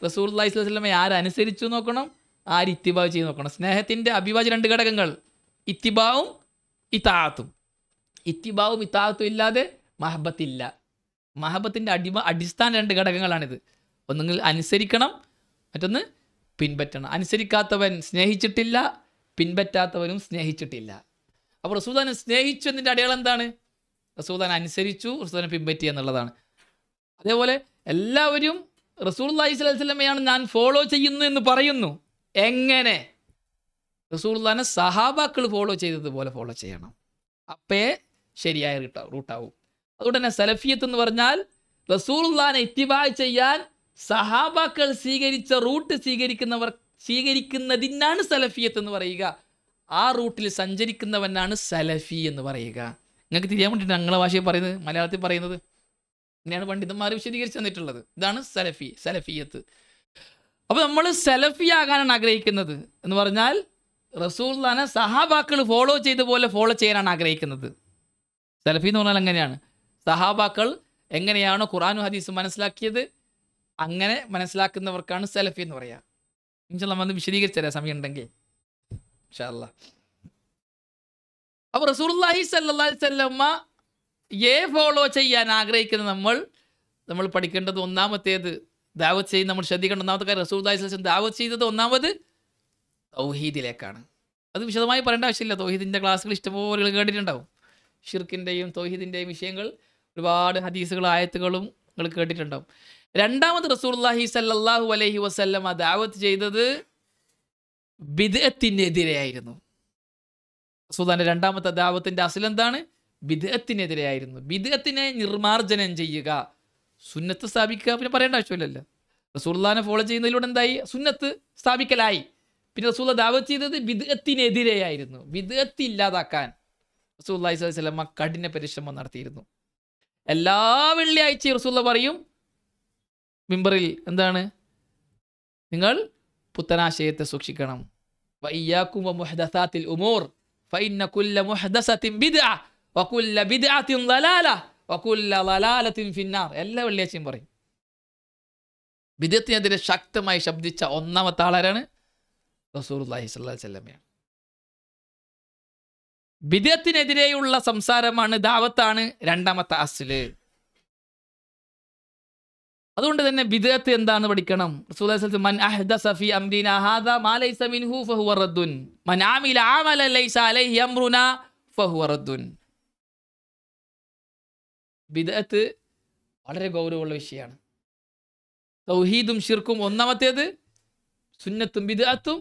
റസൂലുള്ളാഹി സ്വല്ലല്ലാഹു അലൈഹി വസല്ലമയെ ആരനുസരിച്ചു നോക്കണം, ആര് ഇത്തിബാ ചെയ്ത് നോക്കണം. സ്നേഹത്തിൻ്റെ അഭിവാജ്യ 2 ഘടകങ്ങൾ ഇത്തിബാവും ഇതാഅത്തും. ഇത്തിബാവും ഇതാഅത്തും ഇല്ലാതെ മഹബത്തില്ല. മഹബത്തിൻ്റെ അടിസ്ഥാന 2 ഘടകങ്ങളാണിത്. ഒന്നുകിൽ അനുസരിക്കണം, മറ്റൊന്ന് പിൻപറ്റണം. അനുസരിക്കാത്തവൻ സ്നേഹിച്ചിട്ടില്ല, പിൻപറ്റാത്തവനും സ്നേഹിച്ചിട്ടില്ല. അപ്പോൾ റസൂലുള്ളാഹിനെ സ്നേഹിച്ചു എന്നതിൻ്റെ അടയാളം എന്താണ്? റസൂലുള്ളാഹിനെ അനുസരിച്ചു, റസൂലുള്ളാഹിനെ പിൻപറ്റി എന്നുള്ളതാണ്. അതേപോലെ എല്ലാവരും റസൂലുള്ളാഹി സ്വല്ലല്ലാഹു അലൈഹി വസല്ലമയാണ് ഞാൻ ഫോളോ ചെയ്യുന്നു എന്ന് പറയുന്നു. എങ്ങനെ? റസൂലുള്ളാഹിനെ സഹാബാക്കൾ ഫോളോ ചെയ്തതുപോലെ ഫോളോ ചെയ്യണം. അപ്പേ ശരിയായ റൂട്ടാവും. അതുകൊണ്ട് തന്നെ സലഫിയത്ത് എന്ന് പറഞ്ഞാൽ റസൂലുള്ളാഹിനെ ഇത്തിബാ ചെയ്യാൻ സഹാബാക്കൾ സ്വീകരിച്ച റൂട്ട് സ്വീകരിക്കുന്നതിനാണ് സലഫിയത്ത് എന്ന് പറയുക. ആ റൂട്ടിൽ സഞ്ചരിക്കുന്നവനാണ് സലഫി എന്ന് പറയുക. നിങ്ങൾക്ക് തിരിയാൻ വേണ്ടിയിട്ട് ഞങ്ങളുടെ ഭാഷയിൽ പറയുന്നത്, മലയാളത്തിൽ പറയുന്നത് ഇങ്ങനെയാണ് പണ്ഡിതന്മാർ വിശദീകരിച്ച് തന്നിട്ടുള്ളത്. ഇതാണ് സലഫിയത്ത്. അപ്പോൾ നമ്മൾ സലഫി ആകാനാണ് ആഗ്രഹിക്കുന്നത് എന്ന് പറഞ്ഞാൽ റസൂലുള്ളാഹിനെ സഹാബാക്കൾ ഫോളോ ചെയ്ത പോലെ ഫോളോ ചെയ്യാനാണ് ആഗ്രഹിക്കുന്നത്. സലഫി എന്ന് പറഞ്ഞാൽ അങ്ങനെയാണ്. സഹാബാക്കൾ എങ്ങനെയാണോ ഖുർആനും ഹദീസും മനസ്സിലാക്കിയത് അങ്ങനെ മനസ്സിലാക്കുന്നവർക്കാണ് സലഫി എന്ന് പറയുക. ഇൻഷാ അല്ലാഹ് നമ്മൾ വിശദീകരിച്ച് തരാം സമയം ഉണ്ടെങ്കിൽ ഇൻഷാ അല്ലാഹ്. അപ്പോൾ റസൂലുള്ളാഹി സ്വല്ലല്ലാഹു അലൈഹി വസല്ലമ ഫോളോ ചെയ്യാൻ ആഗ്രഹിക്കുന്ന നമ്മൾ പഠിക്കേണ്ടത് ഒന്നാമത്തേത് ദാവത്ത് ചെയ്ത് നമ്മൾ ശ്രദ്ധിക്കേണ്ട ഒന്നാമത്തെ കാര്യം റസൂലുള്ളാഹി സ്വല്ലല്ലാഹു അലൈഹി വസല്ലം ദാവത്ത് ചെയ്തത് ഒന്നാമത് തൗഹീദിലേക്കാണ്. അത് വിശദമായി പറയേണ്ട ആവശ്യമില്ല. തൗഹീദിൻ്റെ ക്ലാസ്സുകൾ ഇഷ്ടംപോലെ കേട്ടിട്ടുണ്ടാവും. ഷിർക്കിൻ്റെയും തൗഹീദിൻ്റെയും വിഷയങ്ങൾ ഒരുപാട് ഹദീസുകളും ആയത്തുകളും നിങ്ങൾ കേട്ടിട്ടുണ്ടാവും. രണ്ടാമത് റസൂലുള്ളാഹി സ്വല്ലല്ലാഹു അലൈഹി വസല്ലമ ദാവത്ത് ചെയ്തത് ബിദ്അത്തിനെതിരെയായിരുന്നു. റസൂലുള്ളാഹിന്റെ രണ്ടാമത്തെ ദാവത്തിൻ്റെ അസ്ൽ എന്താണ്? ബിദ്അത്തിനെതിരെയായിരുന്നു. ബിദ്അത്തിനെ നിർമാർജനം ചെയ്യുക, സുന്നത്ത് സ്ഥാപിക്കുക. പിന്നെ പറയേണ്ട ആവശ്യമില്ലല്ലോ. റസൂലുള്ളാഹിനെ ഫോളോ ചെയ്യുന്നതിലൂടെ എന്തായി? സുന്നത്ത് സ്ഥാപിക്കലായി. പിന്നെ റസൂലുള്ളാഹി ദാവത്ത് ചെയ്തത് ബിദ്അത്തിനെതിരെയായിരുന്നു. ബിദ്അത്ത് ഇല്ലാതാക്കാൻ റസൂലുള്ളാഹി സ്വല്ലല്ലാഹു അലൈഹി വസല്ലം കഠിന പരിശ്രമം നടത്തിയിരുന്നു. എല്ലാ വെള്ളിയാഴ്ചയും റസൂലുള്ളാഹി പറയും മിമ്പറിൽ, എന്താണ്? നിങ്ങൾ പുത്തനാശയത്തെ സൂക്ഷിക്കണം. വഇയ്യാകും വമുഹ്ദസാത്തിൽ ഉമൂർ ഫഇന്ന കുല്ല മുഹ്ദസത്തിൻ ബിദ്അ വകുല്ല ബിദ്അത്തിൻ ളലാല വകുല്ല ളലാലത്തിൻ ഫിന്നാർ. എല്ലാ വെള്ളിയാഴ്ചയും പറയും. ബിദ്അത്തിനെതിരെ ശക്തമായി ശബ്ദിച്ച ഒന്നാമത്തെ ആളാരാണ്? റസൂലുള്ളാഹി സ്വല്ലല്ലാഹു അലൈഹി വസല്ലം. ബിദ്അത്തിനെതിരെയുള്ള സംസാരമാണ്, ദാവത്താണ് രണ്ടാമത്തെ അസ്ല്. അതുകൊണ്ട് തന്നെ ബിദ്അത്ത് എന്താണെന്ന് പഠിക്കണം. റസൂലുള്ളാഹി സ്വല്ലല്ലാഹു അലൈഹി വസല്ലം മൻ അഹ്ദസ ഫീ അംരിനാ ഹാദാ മാ ലൈസ മിൻഹു ഫഹുവ റദ്ദുൻ മൻ ആമില അമലൻ ലൈസ അലൈഹി അംറുനാ ഫഹുവ റദ്ദുൻ. ബിദ്അത്ത് വളരെ ഗൗരവമുള്ള വിഷയമാണ്. തൗഹീദും ശിർക്കും ഒന്നാമത്തേത്, സുന്നത്തും ബിദ്അത്തും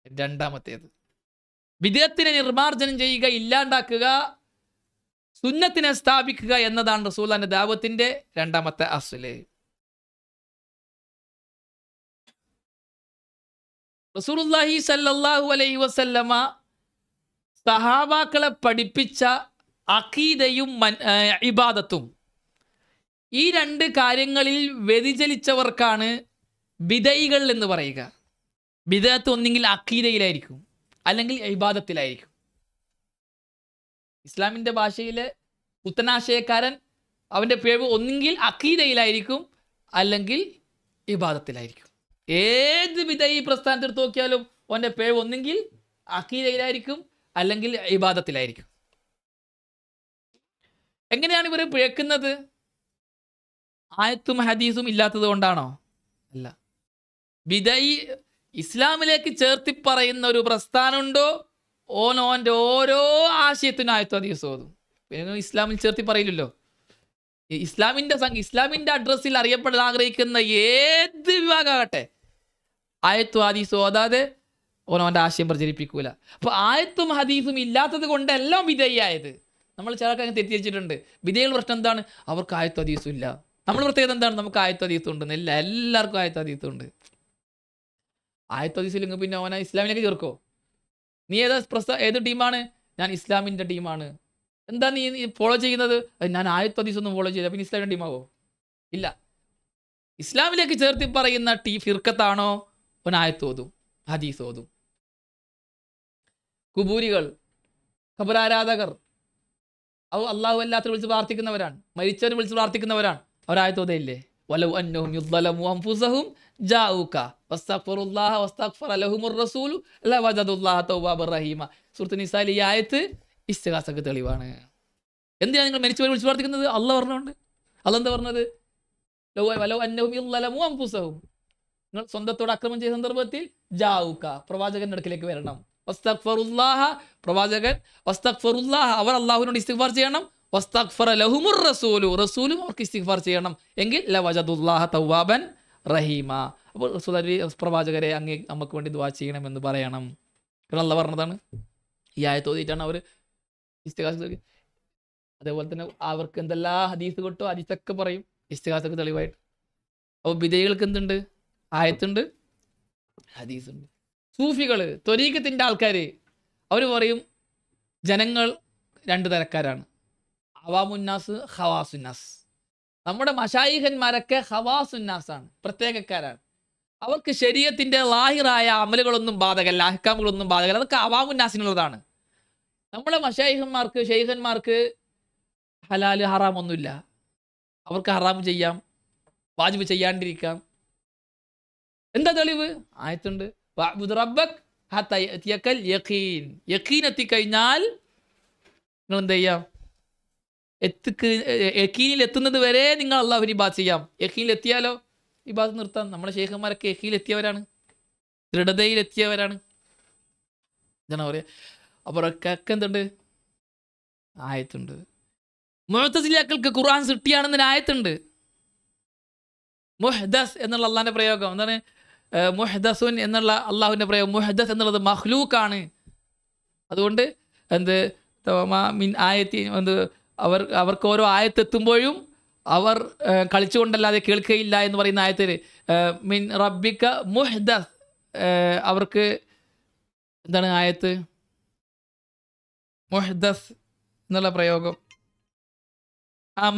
രണ്ടാമത്തേത്. ബിദ്അത്തിനെ നിർമാർജനം ചെയ്യുക, ഇല്ലാണ്ടാക്കുക, സുന്നത്തിനെ സ്ഥാപിക്കുക എന്നതാണ് റസൂലുള്ളാഹിന്റെ ദാവത്തിന്റെ രണ്ടാമത്തെ അസ്ല്. റസൂലുള്ളാഹി സ്വല്ലല്ലാഹു അലൈഹി വസല്ലമ സഹാബാക്കളെ പഠിപ്പിച്ച അഖീദയും ഇബാദത്തും, ഈ 2 കാര്യങ്ങളിൽ വ്യതിചലിച്ചവർക്കാണ് ബിദഈകൾ എന്ന് പറയുക. ബിദഅത്ത് ഒന്നെങ്കിൽ അഖീദയിലായിരിക്കും, അല്ലെങ്കിൽ ഇബാദത്തിലായിരിക്കും. ഇസ്ലാമിൻ്റെ ഭാഷയിലെ പുത്തനാശയക്കാരൻ അവൻ്റെ പിഴവ് ഒന്നെങ്കിൽ അഖീദയിലായിരിക്കും, അല്ലെങ്കിൽ ഇബാദത്തിലായിരിക്കും. ഏത് ബിദഈ പ്രസ്ഥാനത്തെടുത്ത് നോക്കിയാലും അവൻ്റെ പിഴവ് ഒന്നെങ്കിൽ അഖീദയിലായിരിക്കും, അല്ലെങ്കിൽ ഇബാദത്തിലായിരിക്കും. എങ്ങനെയാണ് ഇവർ പിഴക്കുന്നത്? ആയത്തും ഹദീസും ഇല്ലാത്തത് കൊണ്ടാണോ? അല്ല. ബിദഈ ഇസ്ലാമിലേക്ക് ചേർത്തി പറയുന്ന ഒരു പ്രസ്ഥാനമുണ്ടോ, ഓൻ്റെ ഓരോ ആശയത്തിനും ആയത്തും ഹദീസും ഓതും. പിന്നെ ഇസ്ലാമിൽ ചേർത്തി പറയില്ലല്ലോ. ഇസ്ലാമിൻ്റെ അഡ്രസ്സിൽ അറിയപ്പെടാൻ ആഗ്രഹിക്കുന്ന ഏത് വിഭാഗമാകട്ടെ, ആയത്തും ഹദീസും ഓതാതെ ഓൻ്റെ ആശയം പ്രചരിപ്പിക്കൂല. അപ്പോൾ ആയത്തും ഹദീസും ഇല്ലാത്തത് കൊണ്ടെല്ലാം ബിദഈയായത്. നമ്മൾ ചിലർക്ക് അങ്ങ് തെറ്റിദ്ധരിച്ചിട്ടുണ്ട്. ബിദഈകളുടെ പ്രശ്നം എന്താണ്? അവർക്ക് ആയത്തും ഹദീസും ഇല്ല. നമ്മൾ പ്രത്യേകത എന്താണ്? നമുക്ക് ആയത്തും ഹദീസും ഉണ്ട്. എല്ലാവർക്കും ആയത്തും ഹദീസും ഉണ്ട്. ആയത്തും ഹദീസും ഇല്ലെങ്കിൽ പിന്നെ ഓനെ ഇസ്ലാമിലേക്ക് ചേർക്കോ? നീ ഏത് ടീമാണ്? ഞാൻ ഇസ്ലാമിൻ്റെ ടീമാണ്. എന്താ നീ ഫോളോ ചെയ്യുന്നത്? ഞാൻ ആയത്തും ഹദീസൊന്നും ഫോളോ ചെയ്യില്ല, പിന്നെ ഇസ്ലാമിൻ്റെ ടീമാവോ? ഇല്ല. ഇസ്ലാമിലേക്ക് ചേർത്തി പറയുന്ന ഫിർക്കത്താണോ ഓൻ ആയത്ത് ഓതും, ഹദീസ് ഓതും. കുബൂരികൾ, ഖബറാരാധകർ, അള്ളാഹു അല്ലാത്ത വിളിച്ച് പ്രാർത്ഥിക്കുന്നവരാണ്, മരിച്ചവരെ വിളിച്ച് പ്രാർത്ഥിക്കുന്നവരാണ്. അവരായത്ത് ഓതയില്ലേ? വലൗ അന്നഹും യുദ്ലമു അൻഫുസഹും ജാഊക വസ്തഗ്ഫിറുല്ലാഹ വസ്തഗ്ഫറ ലഹുമുർ റസൂലു ലവജദുല്ലാഹ തവ്വാബർ റഹീമ. സൂറത്തുൽ നിസായിലെ ഈ ആയത്ത് ഇസ്തിഗാസക്ക് തെളിവാണ്. എന്തിനാണ് നിങ്ങൾ മരിച്ചവരെ വിളിച്ച് പ്രാർത്ഥിക്കുന്നത്? അള്ളാഹ് പറഞ്ഞുകൊണ്ട്. അള്ളാഹ് എന്താ പറഞ്ഞത്? വലൗ അന്നഹും യുദ്ലമു അൻഫുസഹും, നിങ്ങൾ സ്വന്തത്തോട് അക്രമം ചെയ്ത സന്ദർഭത്തിൽ ജാഊക, പ്രവാചകന്റെ അടുക്കിലേക്ക് വരണം. വസ്തഗ്ഫിറുല്ലാഹ, പ്രവാചകൻ വസ്തഗ്ഫിറുല്ലാഹ, അവർ അള്ളാഹുവിനോട് ഇസ്തിഗ്ഫാർ ചെയ്യണം. വസ്തഗ്ഫറ ലഹുമുർ റസൂലു, റസൂലും അവർക്ക് ഇസ്തിഗ്ഫാർ ചെയ്യണം. എങ്കിൽ ലവജദുല്ലാഹ തവ്വാബൻ റഹീമ. അപ്പോൾ റസൂൽ പ്രവാചകരെ അങ്ങ് നമുക്ക് വേണ്ടി ദുആ ചെയ്യണമെന്ന് പറയണം. കാരണം അള്ളാഹ് പറഞ്ഞതാണ്. ഈ ആയത്ത് ഓതിയിട്ടാണ് അവർ ഇസ്തിഗാസ. അതേപോലെ തന്നെ അവർക്ക് എന്തെല്ലാം ഹദീസ് കിട്ടോ ഹദീസൊക്കെ പറയും ഇസ്തിഗാസക്ക് തെളിവായിട്ട്. അപ്പോൾ ബിദഈകൾക്ക് എന്തുണ്ട്? ആയത്തുണ്ട്, ഹദീസുണ്ട്. സൂഫികൾ, ത്വരീഖത്തിൻ്റെ ആൾക്കാർ, അവർ പറയും ജനങ്ങൾ രണ്ട് തരക്കാരാണ്, അവാമുന്നാസ്, ഖവാസുന്നാസ്. നമ്മുടെ മശായിഖന്മാരൊക്കെ ഖവാസുന്നാസാണ്, പ്രത്യേകക്കാരാണ്. അവർക്ക് ശരീഅത്തിൻ്റെ ലാഹിറായ അമലുകളൊന്നും ബാധകമല്ല, അഹ്കാമുകളൊന്നും ബാധകമല്ല. അതൊക്കെ അവാമുന്നാസിനുള്ളതാണ്. നമ്മുടെ മശായിഖന്മാർക്ക്, ഷെയ്ഖന്മാർക്ക് ഹലാൽ ഹറാമൊന്നുമില്ല. അവർക്ക് ഹറാം ചെയ്യാം, വാജിബ് ചെയ്യാണ്ടിരിക്കാം. എന്താ തെളിവ്? ആയത്തുണ്ട്. വഅ്ബുദ് റബ്ബക് ഹത്താ യഅതിയകൽ യഖീൻ. യഖീൻ എത്തിക്കഴിഞ്ഞാൽ നിങ്ങൾ എന്ത് ചെയ്യാം? യഖീനിൽ എത്തുന്നത് വരെ നിങ്ങൾ അള്ളാഹുവിനെ ഇബാദത്ത് ചെയ്യാം. യഖീനിൽ എത്തിയാലോ ഇബാദത്ത് നിർത്താം. നമ്മുടെ ശൈഖന്മാരൊക്കെ യഖീനിൽ എത്തിയവരാണ്, ദൃഢതയിൽ എത്തിയവരാണ്. എന്താണ് പറയുക? അപ്പോൾ ഒക്കെ എന്തുണ്ട്? ആയത്തുണ്ട്. മുഅ്തസിലികൾക്ക് ഖുർആൻ സൃഷ്ടിയാണെന്നൊരു ആയത്തുണ്ട്. മുഹ്ദസ് എന്നുള്ള അള്ളാഹിൻ്റെ പ്രയോഗം എന്താണ്? മുഹ്ദസുൻ എന്നുള്ള അള്ളാഹുവിൻ്റെ പ്രയോഗം. മുഹ്ദസ് എന്നുള്ളത് മഖ്ലൂക്കാണ്. അതുകൊണ്ട് എന്ത് മിൻ ആയത്തി അവർക്ക് ഓരോ ആയത്തെത്തുമ്പോഴും അവർ കളിച്ചുകൊണ്ടല്ലാതെ കേൾക്കുകയില്ല എന്ന് പറയുന്ന ആയത്തിൽ മിൻ റബ്ബിക മുഹ്ദസ്, അവർക്ക് എന്താണ് ആയത്ത്? മുഹ്ദസ് എന്നുള്ള പ്രയോഗം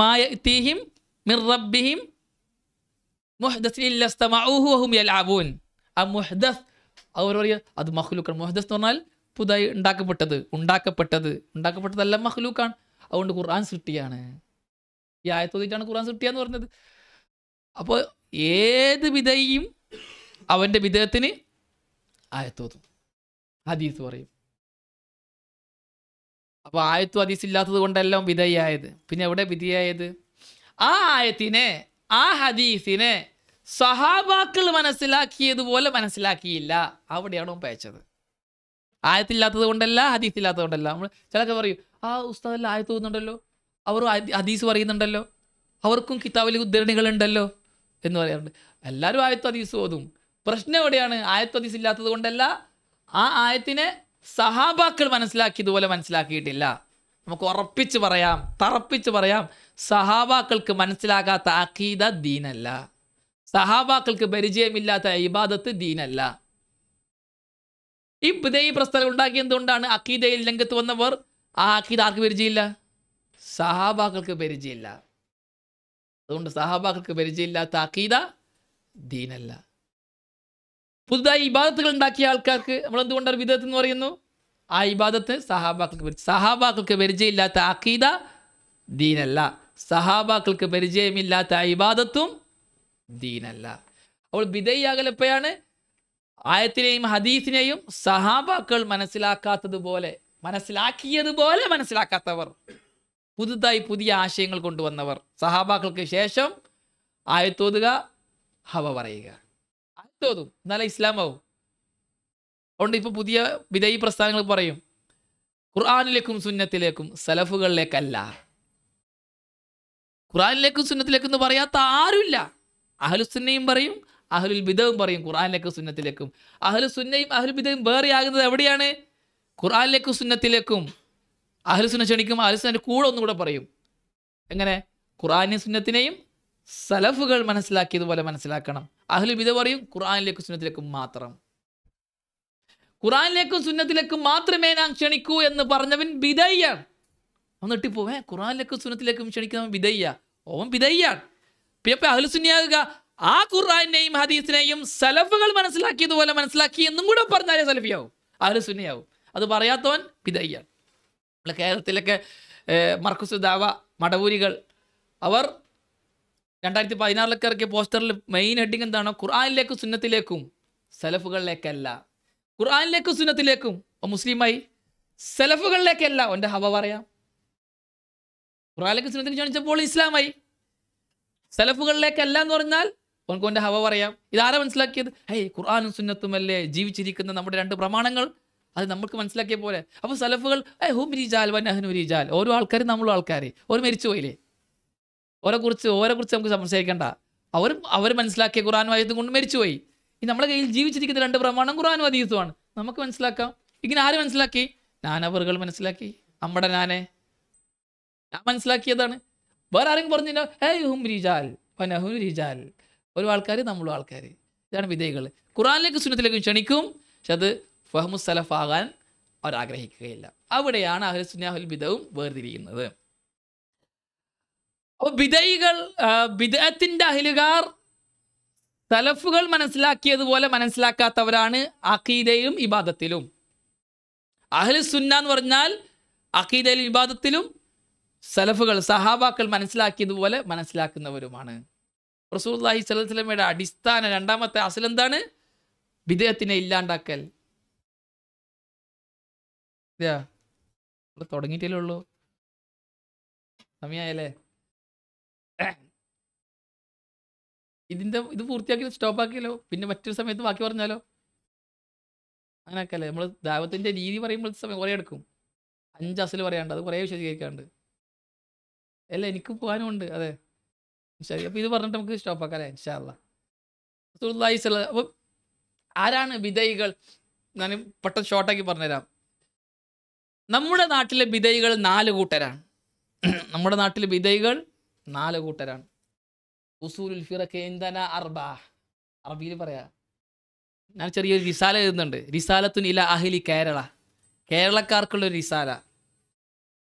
മായഅ്തീഹിം മിൻ റബ്ബിഹിം മുഹ്ദസ് ഇല്ല ഇസ്തമഊഹു വഹും യൽഅബൂൻ. ആ മുഹ്ദസ് അവർ പറയുക അത് മഖ്ലൂക്കാണ്. മുഹ്ദസ് എന്ന് പറഞ്ഞാൽ പുതുതായി ഉണ്ടാക്കപ്പെട്ടതെല്ലാം മഖ്ലൂക്കാണ്. അതുകൊണ്ട് ഖുർആൻ സൃഷ്ടിയാണ്. ഈ ആയത്തോതിട്ടാണ് ഖുർആൻ സൃഷ്ടിയാന്ന് പറഞ്ഞത്. അപ്പോൾ ഏത് ബിദഈയും അവൻ്റെ ബിദഅത്തിന് ആയത്തോതും, ഹദീസ് പറയും. അപ്പോൾ ആയത്തും ഹദീസ് ഇല്ലാത്തത് കൊണ്ടെല്ലാം ബിദഈ ആയത്. പിന്നെ എവിടെ ബിദഈയായത്? ആ ആയത്തിനെ, ആ ഹദീസിനെ സഹാബാക്കൾ മനസ്സിലാക്കിയതുപോലെ മനസ്സിലാക്കിയില്ല. അവിടെയാണ് പയച്ചത്. ആയത്തില്ലാത്തത് കൊണ്ടല്ല, ഹദീസ് ഇല്ലാത്തത് കൊണ്ടല്ല. നമ്മൾ ചിലൊക്കെ പറയും ആ ഉസ്താദെല്ലാം ആയത്ത് തോന്നുന്നുണ്ടല്ലോ, അവർ ഹദീസ് പറയുന്നുണ്ടല്ലോ, അവർക്കും കിതാബിൽ ഉദ്ധരണികളുണ്ടല്ലോ എന്ന് പറയാറുണ്ട്. എല്ലാവരും ആയത്ത് ഹദീസ് ഓതും. പ്രശ്നം എവിടെയാണ്? ആയത്ത് ഹദീസ് ഇല്ലാത്തത് കൊണ്ടല്ല, ആ ആയത്തിനെ സഹാബാക്കൾ മനസ്സിലാക്കിയതുപോലെ മനസ്സിലാക്കിയിട്ടില്ല. നമുക്ക് ഉറപ്പിച്ച് പറയാം, തറപ്പിച്ച് പറയാം, സഹാബാക്കൾക്ക് മനസ്സിലാകാത്ത അഖീദ ദീനല്ല. സഹാബാക്കൾക്ക് പരിചയമില്ലാത്ത ഇബാദത്ത് ദീനല്ല. ഈ ബിദഈ പ്രസ്ഥാനം ഉണ്ടാക്കിയ എന്തുകൊണ്ടാണ്? അഖീദയിൽ രംഗത്ത് വന്നവർ ആ അഖീദ ആർക്ക് പരിചയമില്ല? സഹാബാക്കൾക്ക് പരിചയമില്ല. അതുകൊണ്ട് സഹാബാക്കൾക്ക് പരിചയമില്ലാത്ത അഖീദ ദീനല്ല. പുതുതായി ഇബാദത്തുകൾ ഉണ്ടാക്കിയ ആൾക്കാർക്ക് നമ്മൾ എന്തുകൊണ്ടാണ് ബിദഅത്ത് എന്ന് പറയുന്നു? ആ ഇബാദത്ത് സഹാബാക്കൾക്ക് പരിചയമില്ലാത്ത അഖീദ ദീനല്ല, സഹാബാക്കൾക്ക് പരിചയമില്ലാത്ത ഇബാദത്തും ദീനല്ല. അപ്പോൾ ബിദഅത്ത് എപ്പോഴാണ്? ആയത്തിനെയും ഹദീസിനെയും സഹാബാക്കൾ മനസ്സിലാക്കിയതുപോലെ മനസ്സിലാക്കാത്തവർ, പുതുതായി പുതിയ ആശയങ്ങൾ കൊണ്ടുവന്നവർ, സഹാബാക്കൾക്ക് ശേഷം ആയത്തോതുക, ഹവ പറയുക, ആയത്തോതും എന്നാലേ ഇസ്ലാമാവും. അതുകൊണ്ട് ഇപ്പോൾ പുതിയ ബിദഅത്ത് പ്രസ്ഥാനങ്ങൾ പറയും ഖുർആനിലേക്കും സുന്നത്തിലേക്കും സലഫുകളിലേക്കല്ല. ഖുർആനിലേക്കും സുന്നത്തിലേക്കും എന്ന് പറയാത്ത ആരുമില്ല. അഹ്ലുസുന്നയും പറയും, അഹ്ലുൽ ബിദഅത്തും പറയും ഖുർആനിലേക്കും സുന്നത്തിലേക്കും. അഹ്ലുസുന്നയും അഹ്ലുൽ ബിദഅത്തും വേറെ ആകുന്നത് എവിടെയാണ്? ഖുർആനിലേക്കും സുന്നത്തിലേക്കും. അഹ്ലുസുന്ന ക്ഷണിക്കും, അഹ്ലുസുന്നയുടെ കൂടെ ഒന്നുകൂടെ പറയും. എങ്ങനെ? ഖുർആനെയും സുന്നത്തിനെയും സലഫുകൾ മനസ്സിലാക്കിയതുപോലെ മനസ്സിലാക്കണം. അഹ്ലുൽ ബിദഅത്ത് പറയും ഖുർആനിലേക്കും സുന്നത്തിലേക്കും മാത്രം. ഖുർആനിലേക്കും സുന്നത്തിലേക്കും മാത്രമേ ഞാൻ ക്ഷണിക്കൂ എന്ന് പറഞ്ഞവൻ ബിദഅത്താണ്. എന്നിട്ട് പോവേ ഖുർആനിലേക്കും സുന്നത്തിലേക്കും ക്ഷണിക്കുന്നവൻ ബിദഅത്താണ്, ഓൻ ബിദഅത്താണ്. പിന്നെ അഹ്ലുസുന്നയാകുക ആ ഖുർആനെയും ഹദീസിനെയും സലഫുകൾ മനസ്സിലാക്കിയതുപോലെ മനസ്സിലാക്കി എന്നും കൂടെ പറഞ്ഞാലേ സലഫിയാവും, അഹ്ലുസുന്നയാവും. അത് പറയാത്തവൻ ബിദഅത്താണ്. നമ്മളെ കേരളത്തിലൊക്കെ മർക്കസ് ദഅവ മടവൂരികൾ അവർ 2016 ഇറക്കിയ പോസ്റ്ററിൽ മെയിൻ ഹെഡിങ് എന്താണ്? ഖുർആനിലേക്കും സുന്നത്തിലേക്കും സലഫുകളിലേക്കല്ല. ഖുർആനിലേക്കും സുന്നത്തിലേക്കും മുസ്ലിമായി, സലഫുകളിലേക്കല്ല. ഓൻ്റെ ഹവ പറയാം. ഖുർആനിലേക്കും സുന്നത്തിന് ക്ഷണിച്ചപ്പോൾ ഇസ്ലാമായി. സലഫുകളിലേക്കല്ല എന്ന് പറഞ്ഞാൽ ഓൻക്ക് ഓൻ്റെ ഹവ പറയാം. ഇതാരാ മനസ്സിലാക്കിയത്? ഖുർആനും സുന്നത്തുമല്ലേ ജീവിച്ചിരിക്കുന്ന നമ്മുടെ രണ്ട് പ്രമാണങ്ങൾ, അത് നമുക്ക് മനസ്സിലാക്കിയ പോലെ. അപ്പോൾ സലഫുകൾ ഹും റിജാൽ വനഹ്നു റിജാൽ, ഓരോ ആൾക്കാരും നമ്മളും ആൾക്കാർ, ഓർ മരിച്ചു പോയില്ലേ, ഓരെക്കുറിച്ച് നമുക്ക് സംസാരിക്കേണ്ട. അവർ മനസ്സിലാക്കിയ ഖുർആനും ആയത്തും കൊണ്ട് മരിച്ചുപോയി. ഈ നമ്മുടെ കയ്യിൽ ജീവിച്ചിരിക്കുന്ന രണ്ട് പ്രമാണം ഖുർആനും ഹദീസുമാണ്, നമുക്ക് മനസ്സിലാക്കാം. ഇങ്ങനെ ആര് മനസ്സിലാക്കി? നാനവറുകൾ മനസ്സിലാക്കി. നമ്മുടെ ഞാൻ മനസ്സിലാക്കിയതാണ്. വേറെ ആരെങ്കിലും പറഞ്ഞില്ലോ ഹും റിജാൽ വനഹ്നു റിജാൽ, ഓരോ ആൾക്കാർ നമ്മളും ആൾക്കാർ. ഇതാണ് ബിദഅത്തുകൾ. ഖുർആനിലേക്ക് സുന്നത്തിലേക്കും ക്ഷണിക്കും, പക്ഷെ അത് ഫഹ്മു സലഫ് ആകാൻ അവർ ആഗ്രഹിക്കുകയില്ല. അവിടെയാണ് അഹ്ലുസുന്ന അഹ്ലുൽ ബിദഅത്തും വേർതിരിയുന്നത്. അപ്പോൾ ബിദഅത്തിന്റെ അഹ്ലുകാർ സലഫുകൾ മനസ്സിലാക്കിയതുപോലെ മനസ്സിലാക്കാത്തവരാണ് അഖീദയിലും ഇബാദത്തിലും. അഹ്ലുസുന്ന എന്ന് പറഞ്ഞാൽ അഖീദയിലും ഇബാദത്തിലും സലഫുകൾ സഹാബാക്കൾ മനസ്സിലാക്കിയതുപോലെ മനസ്സിലാക്കുന്നവരുമാണ്. റസൂലുള്ളാഹി സ്വല്ലല്ലാഹു അലൈഹി വസല്ലമയുടെ അടിസ്ഥാന രണ്ടാമത്തെ അസ്ൽ എന്താണ്? ബിദഅത്തിനെ ഇല്ലാണ്ടാക്കൽ. തുടങ്ങിയിട്ടേ ഉള്ളൂ, സമയമായല്ലേ? ഇത് പൂർത്തിയാക്കി സ്റ്റോപ്പ് ആക്കിയല്ലോ, പിന്നെ മറ്റൊരു സമയത്ത് ബാക്കി പറഞ്ഞാലോ? അങ്ങനെയൊക്കെ അല്ലേ നമ്മൾ ദാവത്തിൻ്റെ രീതി പറയുമ്പോൾ സമയം കുറേ എടുക്കും. 5 അസ്ൽ പറയാണ്ട്, അത് കുറേ വിശദീകരിക്കാണ്ട്. അല്ല എനിക്ക് പോകാനും ഉണ്ട്. അതെ ശരി. അപ്പോൾ ഇത് പറഞ്ഞിട്ട് നമുക്ക് സ്റ്റോപ്പ് ആക്കാം അല്ലേ? ഇൻഷാ അല്ലാഹ്. റസൂലുള്ളാഹി സ്വല്ലല്ലാഹു. അപ്പോൾ ആരാണ് ബിദഅത്തുകൾ? ഞാൻ പെട്ടെന്ന് ഷോർട്ടാക്കി പറഞ്ഞുതരാം. നമ്മുടെ നാട്ടിലെ ബിദഅത്തുകൾ 4 കൂട്ടരാണ്. നമ്മുടെ നാട്ടിലെ ബിദഅത്തുകൾ 4 കൂട്ടരാണ്. ഉസൂലുൽ ഫിറഖ് ഇൻദന അർബഅ, അറബിയിൽ പറയാ. ഞാൻ ചെറിയൊരു റിസാല എഴുതുന്നുണ്ട്, റിസാലത്തുൻ ഇല അഹ്ലി കേരള, കേരളക്കാർക്കുള്ളൊരു റിസാല.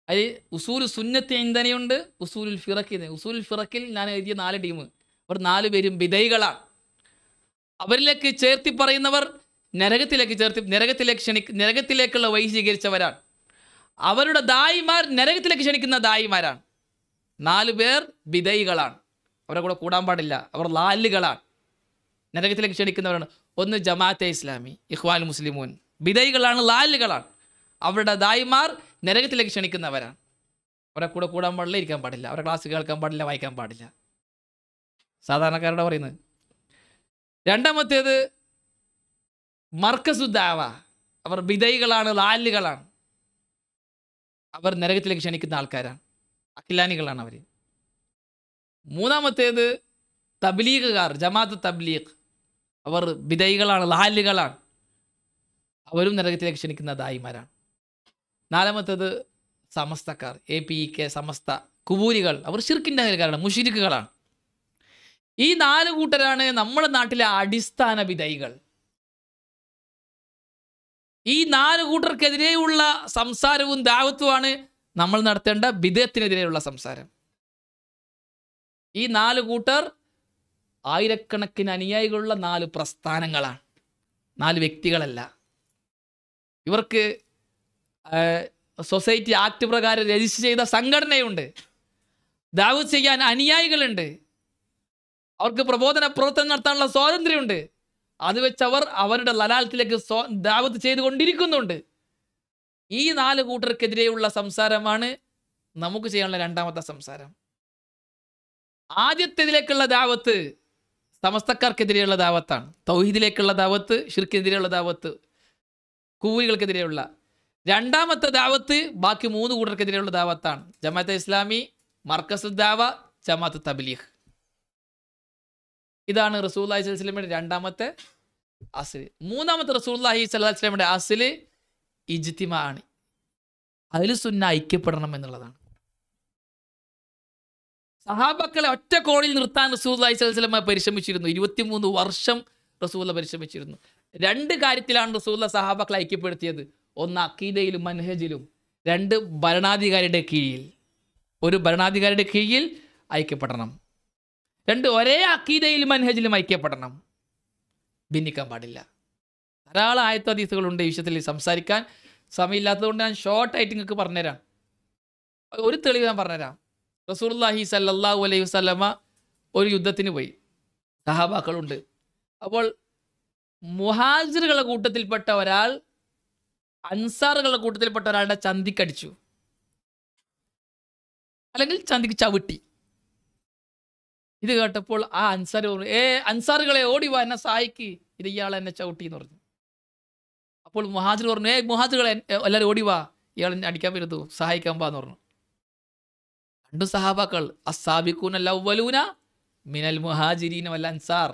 അതിൽ ഉസൂലു സുന്നത്ത് ഇൻദനയുണ്ട്, ഉസൂലുൽ ഫിറഖിന്. ഉസൂലുൽ ഫിറഖിൽ ഞാൻ എഴുതിയ 4 ടീം, അവർ 4 പേരും ബിദഅത്തുകളാണ്. അവരിലേക്ക് ചേർത്തി പറയുന്നവർ നരകത്തിലേക്കുള്ള വഴി സ്വീകരിച്ചവരാണ്. അവരുടെ ദായിമാർ നരകത്തിലേക്ക് ക്ഷണിക്കുന്ന ദായിമാരാണ്. 4 പേർ ബിദഅത്തുകളാണ്, അവരെ കൂടെ കൂടാൻ പാടില്ല, അവർ ലാലുകളാണ്, നരകത്തിലേക്ക് ക്ഷണിക്കുന്നവരാണ്. ഒന്ന് ജമാഅത്തെ ഇസ്ലാമി, ഇഖ്വാനുൽ മുസ്ലിമൂൻ, ബിദഅത്തുകളാണ്, ലാലുകളാണ്. അവരുടെ ദായിമാർ നരകത്തിലേക്ക് ക്ഷണിക്കുന്നവരാണ്. അവരെ കൂടെ കൂടാൻ പാടില്ല, ഇരിക്കാൻ പാടില്ല, അവരുടെ ക്ലാസ് കേൾക്കാൻ പാടില്ല, വായിക്കാൻ പാടില്ല. സാധാരണക്കാരുടെ പറയുന്നത്. രണ്ടാമത്തേത് മർക്കസു ദഅവ, അവർ ബിദഅത്തുകളാണ്, ലാലുകളാണ്, അവർ നരകത്തിലേക്ക് ക്ഷണിക്കുന്ന ആൾക്കാരാണ്, അഖിലാനികളാണ് അവർ. മൂന്നാമത്തേത് തബ്ലീഗുകാർ, ജമാഅത്ത് തബ്ലീഗ്, അവർ ബിദഅത്തുകളാണ്, ലാലുകളാണ്, അവരും നരകത്തിലേക്ക് ക്ഷണിക്കുന്ന ദായിമാരാണ്. നാലാമത്തേത് സമസ്തക്കാർ, APK സമസ്ത, കുബൂരികൾ, അവർ ശിർക്കിൻ്റെ അഹ്ലുകാരാണ്, മുശ്രിക്കുകളാണ്. ഈ 4 കൂട്ടരാണ് നമ്മുടെ നാട്ടിലെ അടിസ്ഥാന ബിദഅത്തുകൾ. ഈ 4 കൂട്ടർക്കെതിരെയുള്ള സംസാരവും ദഅവത്തുമാണ് നമ്മൾ നടത്തേണ്ട ബിദഅത്തിനെതിരെയുള്ള സംസാരം. ഈ 4 കൂട്ടർ ആയിരക്കണക്കിന് അനുയായികളുള്ള 4 പ്രസ്ഥാനങ്ങളാണ്. 4 വ്യക്തികളല്ല. ഇവർക്ക് സൊസൈറ്റി ആക്ട് പ്രകാരം രജിസ്റ്റർ ചെയ്ത സംഘടനയുണ്ട്. ദാവത്ത് ചെയ്യാൻ അനുയായികളുണ്ട്. അവർക്ക് പ്രബോധന പ്രവർത്തനം നടത്താനുള്ള സ്വാതന്ത്ര്യമുണ്ട്. അത് വെച്ച് അവർ അവരുടെ ലലാലത്തിലേക്ക് ദാവത്ത് ചെയ്തുകൊണ്ടിരിക്കുന്നുണ്ട്. ഈ 4 കൂട്ടർക്കെതിരെയുള്ള സംസാരമാണ് നമുക്ക് ചെയ്യാനുള്ള രണ്ടാമത്തെ സംസാരം. ആദ്യത്തേതിലേക്കുള്ള ദാവത്ത് സമസ്തക്കാർക്കെതിരെയുള്ള ദാവത്താണ്. തൗഹീദിലേക്കുള്ള ദാവത്ത്, ഷിർക്കിനെതിരെയുള്ള ദാവത്ത്, കൂലികൾക്കെതിരെയുള്ള. രണ്ടാമത്തെ ദാവത്ത് ബാക്കി 3 കൂട്ടർക്കെതിരെയുള്ള ദാവത്താണ്. ജമാഅത്തെ ഇസ്ലാമി, മർക്കസ് ദാവ, ജമാഅത്ത് തബ്ലീഗ്. ഇതാണ് റസൂലുള്ളാഹി സ്വല്ലല്ലാഹു അലൈഹി വസല്ലമയുടെ രണ്ടാമത്തെ അസ്ല്. മൂന്നാമത്തെ റസൂലുള്ളാഹി സ്വല്ലല്ലാഹു അലൈഹി വസല്ലമയുടെ അസ്ല് ഇജ്തിമാ ആണ്. അഹ്ലു സുന്ന ഐക്യപ്പെടണം എന്നുള്ളതാണ്. സഹാബക്കളെ ഒറ്റ കോണിൽ നിർത്താൻ റസൂലുള്ളാഹി സ്വല്ലല്ലാഹു അലൈഹി വസല്ലമ പരിശ്രമിച്ചിരുന്നു. 23 വർഷം റസൂലുള്ളാഹി പരിശ്രമിച്ചിരുന്നു. 2 കാര്യത്തിലാണ് റസൂലുള്ളാഹി സഹാബക്കളെ ഐക്യപ്പെടുത്തിയത്. ഒന്ന് അഖീദയിലും മൻഹജിലും, 2 ഭരണാധികാരിയുടെ കീഴിൽ. ഒരു ഭരണാധികാരിയുടെ കീഴിൽ ഐക്യപ്പെടണം. 2 ഒരേ അഖീദയിലും മൻഹജിലും ഐക്യപ്പെടണം. ഭിന്നിക്കാൻ പാടില്ല. ധാരാളം ആയത്ത് ഹദീസുകളുണ്ട് ഈ വിഷയത്തിൽ സംസാരിക്കാൻ. സമയമില്ലാത്തതുകൊണ്ട് ഞാൻ ഷോർട്ടായിട്ട് നിങ്ങൾക്ക് പറഞ്ഞുതരാം. ഒരു തെളിവ് ഞാൻ പറഞ്ഞുതരാം. റസൂലുള്ളാഹി സ്വല്ലല്ലാഹു അലൈഹി വസല്ലമ ഒരു യുദ്ധത്തിന് പോയി. സഹാബാക്കളുണ്ട്. അപ്പോൾ മുഹാജിറുകളുടെ കൂട്ടത്തിൽപ്പെട്ട ഒരാൾ അൻസാറുകളുടെ കൂട്ടത്തിൽപ്പെട്ട ഒരാളുടെ ചന്തിക്കടിച്ചു, അല്ലെങ്കിൽ ചന്തിക്ക് ചവിട്ടി. ഇത് കേട്ടപ്പോൾ ആ അൻസാർ പറഞ്ഞു, അൻസാറുകളെ ഓടിവാ, എന്നെ സഹായിക്ക്, ഇത് ഇയാൾ എന്നെ ചവിട്ടി എന്ന് പറഞ്ഞു. അപ്പോൾ മുഹാജിർ പറഞ്ഞു, മുഹാജിറുകളെ എല്ലാവരും ഓടിവാ, ഇയാൾ എന്നെ അടിക്കാൻ വരുന്നു, സഹായിക്കാൻ പാന്ന് പറഞ്ഞു. 2 സഹാബാക്കൾ, അസ്സാബിഖൂനൽ അവ്വലൂന മിനൽ മുഹാജിരീന വൽ അൻസാർ.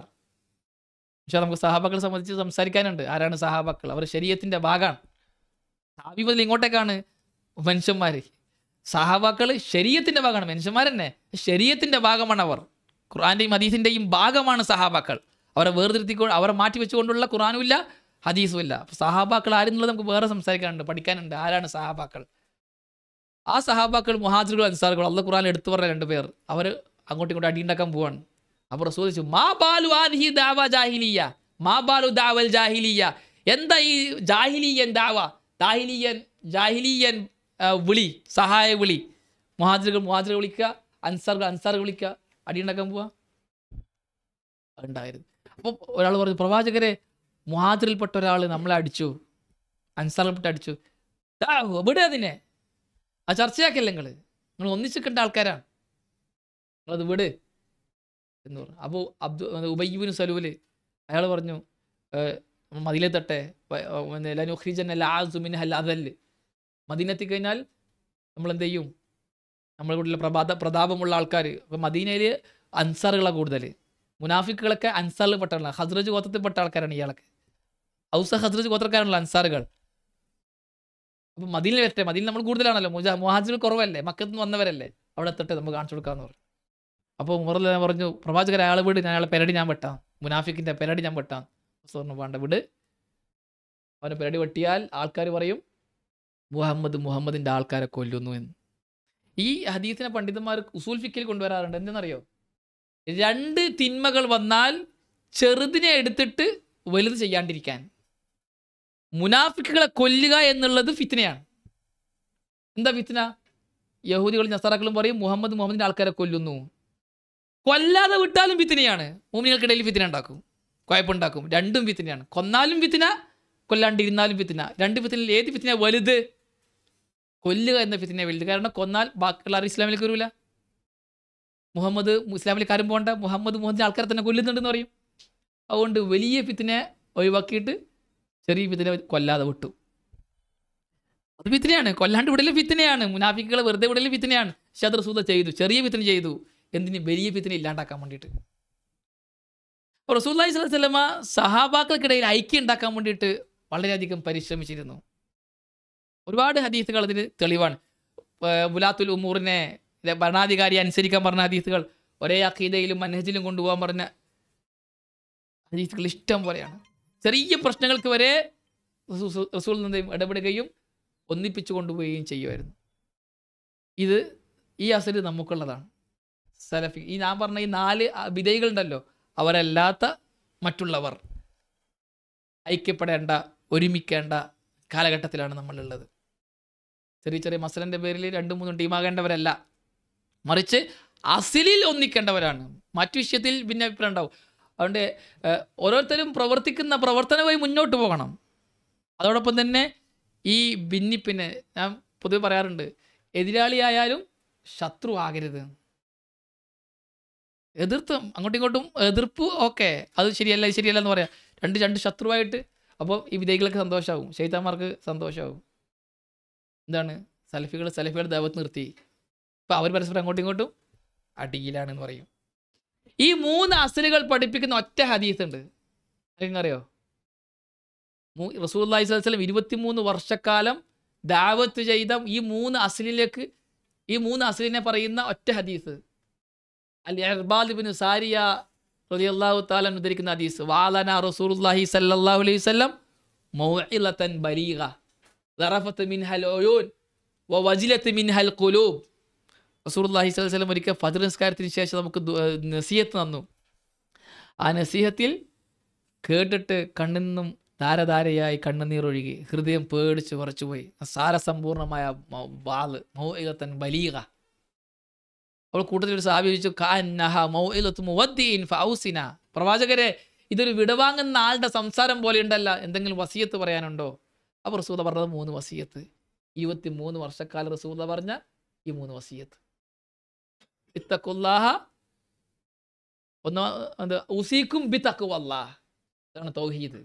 പക്ഷേ നമുക്ക് സഹാബാക്കളെ സംബന്ധിച്ച് സംസാരിക്കാനുണ്ട്. ആരാണ് സഹാബാക്കൾ? അവർ ശരീഅത്തിന്റെ ഭാഗമാണ്. സഹാബി മുതൽ ഇങ്ങോട്ടേക്കാണ് മനുഷ്യന്മാർ. സഹാബാക്കൾ ശരീഅത്തിന്റെ ഭാഗമാണ്. മനുഷ്യന്മാർ തന്നെ ശരീഅത്തിന്റെ ഭാഗമാണ് അവർ. ഖുർആന്റെയും ഹദീസിന്റെയും ഭാഗമാണ് സഹാബാക്കൾ. അവരെ വേർതിരുത്തിക്കൊണ്ട് അവരെ മാറ്റി വെച്ചുകൊണ്ടുള്ള ഖുർആനും ഇല്ല, ഹദീസും ഇല്ല. സഹാബാക്കൾ ആരെന്നുള്ളത് നമുക്ക് വേറെ സംസാരിക്കാനുണ്ട്, പഠിക്കാനുണ്ട്. ആരാണ് സഹാബാക്കൾ? ആ സഹാബാക്കൾ മുഹാജിറുകൾ, അൻസാറുകൾ. അള്ളാഹു ഖുർആനിൽ എടുത്തു പറഞ്ഞ 2 പേർ. അവർ അങ്ങോട്ടും ഇങ്ങോട്ടും അടിയുണ്ടാക്കാൻ പോവാണ്. അപ്പോൾ റസൂൽ ചോദിച്ചു, മാ ബാലു ആദിഹി ദഅവ ജാഹിലിയ്യ, മാ ബാലു ദഅവൽ ജാഹിലിയ്യ. എന്താ ഈ ജാഹിലിയൻ ദഅവ, ജാഹിലിയൻ വിളി, സഹായ വിളി? മുഹാജിറുകൾ വിളിക്കുക, അൻസാറുകൾ വിളിക്കുക, അടിയുണ്ടാക്കാൻ പോവാ ഉണ്ടായിരുന്നു. അപ്പോൾ ഒരാൾ പറഞ്ഞു, പ്രവാചകരെ, മുഹാജിറിൽപ്പെട്ട ഒരാൾ നമ്മളെ അടിച്ചു, അൻസാറിൽപ്പെട്ട അടിച്ചു, ഇവിടെ അതിനെ ആ ചർച്ചയാക്കല്ലേ, നിങ്ങൾ ഒന്നിച്ചിക്കേണ്ട ആൾക്കാരാണ്, നിങ്ങളത് വിട് എന്ന് പറഞ്ഞു. അപ്പോൾ ഉബയ്യ് ഇബ്നു സലൂല് അയാൾ പറഞ്ഞു, മദീനത്തെട്ടെ ലനുഖ്രിജന്നൽ മദീനത്തിൽ കഴിഞ്ഞാൽ നമ്മൾ എന്ത് ചെയ്യും? നമ്മളെ കൂടെ പ്രതാപമുള്ള ആൾക്കാർ. അപ്പം മദീനയിൽ അൻസാറുകളാണ് കൂടുതൽ. മുനാഫിക്കുകളൊക്കെ അൻസാറിൽ പെട്ടവരാണ്. ഹസ്രജ് ഗോത്രത്തിൽപ്പെട്ട ആൾക്കാരാണ് ഇയാളൊക്കെ. ഔസ ഹസ്രജ് ഗോത്രക്കാരാണല്ലോ അൻസാറുകൾ. അപ്പം മദീനയിൽ വരട്ടെ, മദീനയിൽ നമ്മൾ കൂടുതലാണല്ലോ, മുഹാജിറുകൾ കുറവല്ലേ, മക്കത്ത് നിന്ന് വന്നവരല്ലേ, അവിടെ എത്തട്ടെ, നമുക്ക് കാണിച്ചു കൊടുക്കാമെന്ന് പറഞ്ഞു. അപ്പോൾ ഉമറുൽ പറഞ്ഞു, പ്രവാചകരെ അയാളെ വിട്, ഞാൻ അയാളെ പെരടി ഞാൻ വെട്ടാം, മുനാഫിക്കിൻ്റെ പെരടി ഞാൻ വെട്ടാം. പറഞ്ഞു, വേണ്ട, വിട്. അവനെ പെരടി വെട്ടിയാൽ ആൾക്കാർ പറയും മുഹമ്മദിൻ്റെ ആൾക്കാരെ കൊല്ലുന്നു എന്ന്. ഈ ഹദീസിനെ പണ്ഡിതന്മാർ ഉസൂൽ ഫിക്കിൽ കൊണ്ടുവരാറുണ്ട്. എന്തെന്നറിയോ? 2 തിന്മകൾ വന്നാൽ ചെറുതിനെ എടുത്തിട്ട് വലുത് ചെയ്യാണ്ടിരിക്കാൻ. മുനാഫിക്കുകളെ കൊല്ലുക എന്നുള്ളത് ഫിത്നയാണ്. എന്താ ഫിത്ന? യഹൂദികളും നസാറാക്കളും പറയും മുഹമ്മദിൻ്റെ ആൾക്കാരെ കൊല്ലുന്നു. കൊല്ലാതെ വിട്ടാലും ഫിത്നയാണ്. മുഅ്മിനീങ്ങൾക്കിടയിൽ ഫിത്ന ഉണ്ടാക്കും, കുഴപ്പമുണ്ടാക്കും. 2ഉം ഫിത്നയാണ്. കൊന്നാലും ഫിത്ന, കൊല്ലാണ്ടിരുന്നാലും ഫിത്ന. 2 ഫിത്നയിൽ ഏത് ഫിത്ന വലുത്? കൊല്ലുക എന്ന ഫിത്ന വലുത്. കാരണം കൊന്നാൽ ബാക്കിയുള്ള ആരും ഇസ്ലാമിലേക്ക് വരില്ല. മുഹമ്മദ് ഇസ്ലാമിലേക്ക് ആരും പോകണ്ട, മുഹമ്മദിൻ്റെ ആൾക്കാരെ തന്നെ കൊല്ലുന്നുണ്ടെന്ന് പറയും. അതുകൊണ്ട് വലിയ ഫിത്നെ ഒഴിവാക്കിയിട്ട് ചെറിയ ഫിത്നെ കൊല്ലാതെ വിട്ടു. അത് ഫിത്നയാണ്. കൊല്ലാണ്ട് വിടലും ഫിത്നയാണ്. മുനാഫിക്കുകളെ വെറുതെ വിടലും ഫിത്നയാണ്. പക്ഷെ അത് റസൂൽ ചെയ്തു, ചെറിയ ഫിത്ന ചെയ്തു. എന്തിന്? വലിയ ഫിത്ന ഇല്ലാണ്ടാക്കാൻ വേണ്ടിയിട്ട്. അപ്പോൾ റസൂലുള്ളാഹി സ്വല്ലല്ലാഹു അലൈഹി വസല്ലമ സഹാബാക്കൾക്കിടയിൽ ഐക്യം ഉണ്ടാക്കാൻ വേണ്ടിയിട്ട് വളരെയധികം പരിശ്രമിച്ചിരുന്നു. ഒരുപാട് ഹദീസുകൾ അതിന് തെളിവാണ്. വുലാത്തുൽ ഉമൂറിനെ, ഭരണാധികാരി അനുസരിക്കാൻ പറഞ്ഞ ഹദീസുകൾ, ഒരേ അഖീദയിലും മൻഹജിലും കൊണ്ടുപോകാൻ പറഞ്ഞ ഹദീസുകൾ ഇഷ്ടം പോലെയാണ്. ചെറിയ പ്രശ്നങ്ങൾക്ക് വരെ റസൂൽ നിന്ന് ഇടപെടുകയും ഒന്നിപ്പിച്ചു കൊണ്ടുപോവുകയും ചെയ്യുമായിരുന്നു. ഈ അസല് നമുക്കുള്ളതാണ്. സലഫി, ഈ ഞാൻ പറഞ്ഞ ഈ 4 വിധേയികളുണ്ടല്ലോ, അവരല്ലാത്ത മറ്റുള്ളവർ, ഐക്യപ്പെടേണ്ട, ഒരുമിക്കേണ്ട കാലഘട്ടത്തിലാണ് നമ്മളുള്ളത്. ചെറിയ ചെറിയ മസലൻ്റെ പേരിൽ 2-3 ടീമാകേണ്ടവരല്ല, മറിച്ച് അസിലിൽ ഒന്നിക്കേണ്ടവരാണ്. മറ്റു വിഷയത്തിൽ ഭിന്നാഭിപ്രായം ഉണ്ടാവും. അതുകൊണ്ട് ഓരോരുത്തരും പ്രവർത്തിക്കുന്ന പ്രവർത്തനമായി മുന്നോട്ട് പോകണം. അതോടൊപ്പം തന്നെ ഈ ഭിന്നിപ്പിനെ ഞാൻ പൊതുവെ പറയാറുണ്ട്, എതിരാളിയായാലും ശത്രു ആകരുത്. അങ്ങോട്ടും ഇങ്ങോട്ടും എതിർപ്പ് ഓക്കെ, അത് ശരിയല്ല ഇത് ശരിയല്ല എന്ന് പറയാം. രണ്ട് ശത്രുവായിട്ട് അപ്പോൾ ഈ വിധേയികൾക്ക് സന്തോഷമാവും, ശൈത്താന്മാർക്ക് സന്തോഷമാവും. എന്താണ് സലഫികൾ ദഅവത്ത് നിർത്തി, ഇപ്പം അവർ പരസ്പരം അങ്ങോട്ടും ഇങ്ങോട്ടും അടിയിലാണെന്ന് പറയും. ഈ 3 അസ്ലുകൾ പഠിപ്പിക്കുന്ന ഒറ്റ ഹദീസ് ഉണ്ട്, അറിയോ? റസൂലുള്ളാഹി സ്വല്ലല്ലാഹു അലൈഹി വസല്ലം 23 വർഷക്കാലം ദഅവത്ത് ചെയ്ത ഈ 3 അസ്ലിനെ പറയുന്ന ഒറ്റ ഹദീസ്. അൽ-ഇർബാദ് ഇബ്നു സാരിയ റളിയല്ലാഹു തആല ഉദ്ധരിക്കുന്ന ഹദീസ്, വഅലന റസൂലുള്ളാഹി സ്വല്ലല്ലാഹു അലൈഹി വസല്ലം മൗഇലതൻ ബലീഗ ദറഫത മിൻഹൽ ഉയൂൻ വവജിലത മിൻഹൽ ഖുലൂബ്. റസൂലുള്ളാഹി സ്വല്ലല്ലാഹു അലൈഹി വസല്ലം ഒരിക്കൽ ഫജ്ർ നിസ്കാരത്തിന് ശേഷം നമുക്ക് നസീഹത്ത് തന്നു. ആ നസീഹത്തിൽ കേട്ടിട്ട് കണ്ണിൽ നിന്നും ധാരധാരയായി കണ്ണുനീരൊഴുകി, ഹൃദയം പേടിച്ച് വിറച്ചുപോയി. സാരസമ്പൂർണമായ മൗഇലതൻ ബലീഗ. അവൾ കൂട്ടത്തിൽ ഒരു സഹാബി ചോദിച്ചു, കഅന്നഹ മൗഇലതു മുവദ്ദിഇൻ ഫഔസിന, പ്രവാചകരെ ഇതൊരു വിടവാങ്ങുന്ന ആളുടെ സംസാരം പോലെ ഉണ്ടല്ല, എന്തെങ്കിലും വസിയത്ത് പറയാനുണ്ടോ? അപ്പോൾ റസൂല പറഞ്ഞത് 3 വസിയത്ത്. 23 വർഷക്കാലം റസൂല പറഞ്ഞ ഈ 3 വസിയത്ത്. ഇത്തഖുല്ലാഹ, ഉസീക്കും ബിതഖ്വല്ലാഹ്, അതാണ് തൗഹീദ്.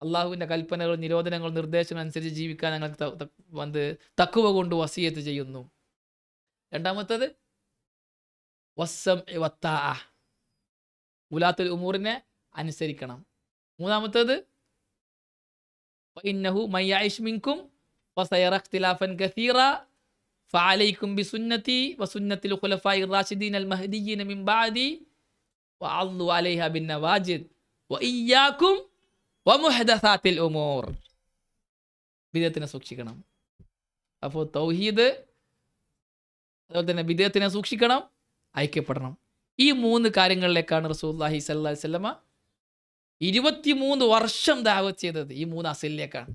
അള്ളാഹുവിൻ്റെ കൽപ്പനകൾ, നിരോധനങ്ങൾ, നിർദ്ദേശങ്ങൾ അനുസരിച്ച് ജീവിക്കാൻ ഞങ്ങൾക്ക് തഖ്വ കൊണ്ട് വസിയത്ത് ചെയ്യുന്നു. രണ്ടാമത്തേത് വസ്സംഇ വത്താഅ, ഉലാത്തുൽ ഉമൂറിനെ അനുസരിക്കണം. മൂന്നാമത്തേത് ഫഇന്നഹു മയ്യഇശ് മിൻകും ഫസയറ ഇഖ്തിലാഫൻ കസീറ ഫഅലൈക്കും ബിസുന്നതി വസുന്നത്തിൽ ഖുലഫാഇർ റാഷിദീൻ അൽ മഹ്ദിയ്യീന മിൻ ബഅദി വഅദ്ദു അലൈഹാ ബിന്നവാജിദ് വഇയ്യാകും വമുഹദസാത്തിൽ ഉമൂർ. ബിദഅത്തിനെ സൂക്ഷിക്കണം. അപ്പോൾ തൗഹീദ്, അതുപോലെ തന്നെ ബിദഅത്തിനെ സൂക്ഷിക്കണം, ഐക്യപ്പെടണം. ഈ 3 കാര്യങ്ങളിലേക്കാണ് റസൂലുള്ളാഹി സ്വല്ലല്ലാഹി അലൈഹി വസല്ലമ 23 വർഷം ദഅവത്ത് ചെയ്തത്. ഈ 3 അസ്ലിലേക്കാണ്.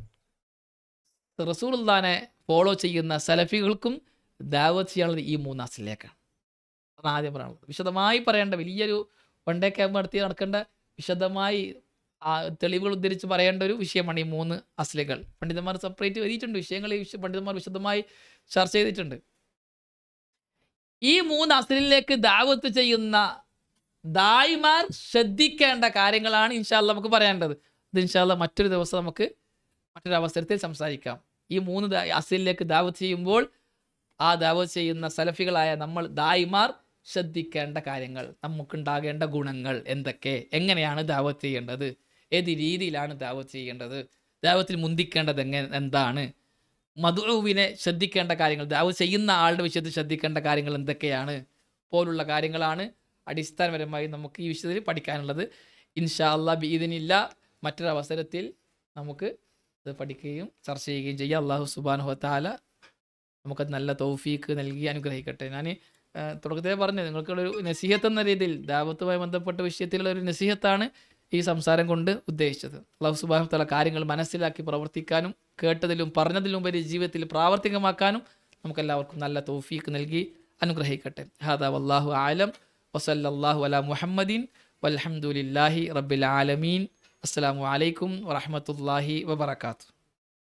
റസൂലുള്ളാഹിനെ ഫോളോ ചെയ്യുന്ന സലഫികൾക്കും ദഅവത്ത് ചെയ്യാനുള്ളത് ഈ 3 അസ്ലിലേക്കാണ്. അതാണ് ആദ്യം പറയാനുള്ളത്. വിശദമായി പറയേണ്ട, വലിയൊരു വൺ ഡേ ക്യാമ്പ് നടത്തി നടക്കേണ്ട, വിശദമായി തെളിവുകൾ ഉദ്ധരിച്ച് പറയേണ്ട ഒരു വിഷയമാണ് ഈ 3 അസ്ലുകൾ. പണ്ഡിതന്മാർ സെപ്പറേറ്റ് എഴുതിയിട്ടുണ്ട്, വിഷയങ്ങൾ പണ്ഡിതന്മാർ വിശദമായി ചർച്ച ചെയ്തിട്ടുണ്ട്. ഈ 3 അസ്ലിലേക്ക് ദഅവത്ത് ചെയ്യുന്ന ദായിമാർ ശ്രദ്ധിക്കേണ്ട കാര്യങ്ങളാണ് ഇൻഷാ അല്ലാഹ് നമുക്ക് പറയേണ്ടത്. ഇത് ഇൻഷാ അല്ലാഹ് മറ്റൊരു ദിവസം നമുക്ക് മറ്റൊരു അവസരത്തിൽ സംസാരിക്കാം. ഈ 3 അസ്ലിലേക്ക് ദഅവത്ത് ചെയ്യുമ്പോൾ ആ ദഅവത്ത് ചെയ്യുന്ന സലഫികളായ നമ്മൾ ദായിമാർ ശ്രദ്ധിക്കേണ്ട കാര്യങ്ങൾ, നമുക്കുണ്ടാകേണ്ട ഗുണങ്ങൾ എന്തൊക്കെ, എങ്ങനെയാണ് ദഅവത്ത് ചെയ്യേണ്ടത്, ഏത് രീതിയിലാണ് ദഅവത്ത് ചെയ്യേണ്ടത്, ദഅവത്തിൽ മുന്തിക്കേണ്ടത് എന്താണ്, മദ്ഉവിനെ ശ്രദ്ധിക്കേണ്ട കാര്യങ്ങൾ, ദഅവത്ത് ചെയ്യുന്ന ആളുടെ വിഷയത്തിൽ ശ്രദ്ധിക്കേണ്ട കാര്യങ്ങൾ എന്തൊക്കെയാണ് പോലുള്ള കാര്യങ്ങളാണ് അടിസ്ഥാനപരമായി നമുക്ക് ഈ വിഷയത്തിൽ പഠിക്കാനുള്ളത്. ഇൻഷാ അല്ലാഹ് ബിഇദ്നില്ലാഹ് മറ്റൊരു അവസരത്തിൽ നമുക്ക് ഇത് പഠിക്കുകയും ചർച്ച ചെയ്യുകയും ചെയ്യാം. അല്ലാഹു സുബ്ഹാനഹു വ തആല നമുക്കത് നല്ല തൗഫീക്ക് നൽകി അനുഗ്രഹിക്കട്ടെ. ഞാൻ തുടക്കത്തിലേ പറഞ്ഞു, നിങ്ങൾക്കുള്ളൊരു നസീഹത്ത് എന്ന രീതിയിൽ ദഅവത്തുമായി ബന്ധപ്പെട്ട വിഷയത്തിലുള്ള ഒരു നസീഹത്താണ് ഈ സംസാരം കൊണ്ട് ഉദ്ദേശിച്ചത്. അല്ലാഹു സുബ്ഹാനഹു വ തആല കാര്യങ്ങൾ മനസ്സിലാക്കി പ്രവർത്തിക്കാനും കേട്ടതിലും പറഞ്ഞതിലും ഉപരി ജീവിതത്തിൽ പ്രാവർത്തികമാക്കാനും നമുക്കെല്ലാവർക്കും നല്ല തൗഫീക്ക് നൽകി അനുഗ്രഹിക്കട്ടെ. ഹാദാ വല്ലാഹു അഅലം വസല്ലല്ലാഹു അലാ മുഹമ്മദിൻ വൽഹംദുലില്ലാഹി റബ്ബിൽ ആലമീൻ. അസ്സലാമു അലൈക്കും വറഹ്മത്തുള്ളാഹി വബറകാതുഹു.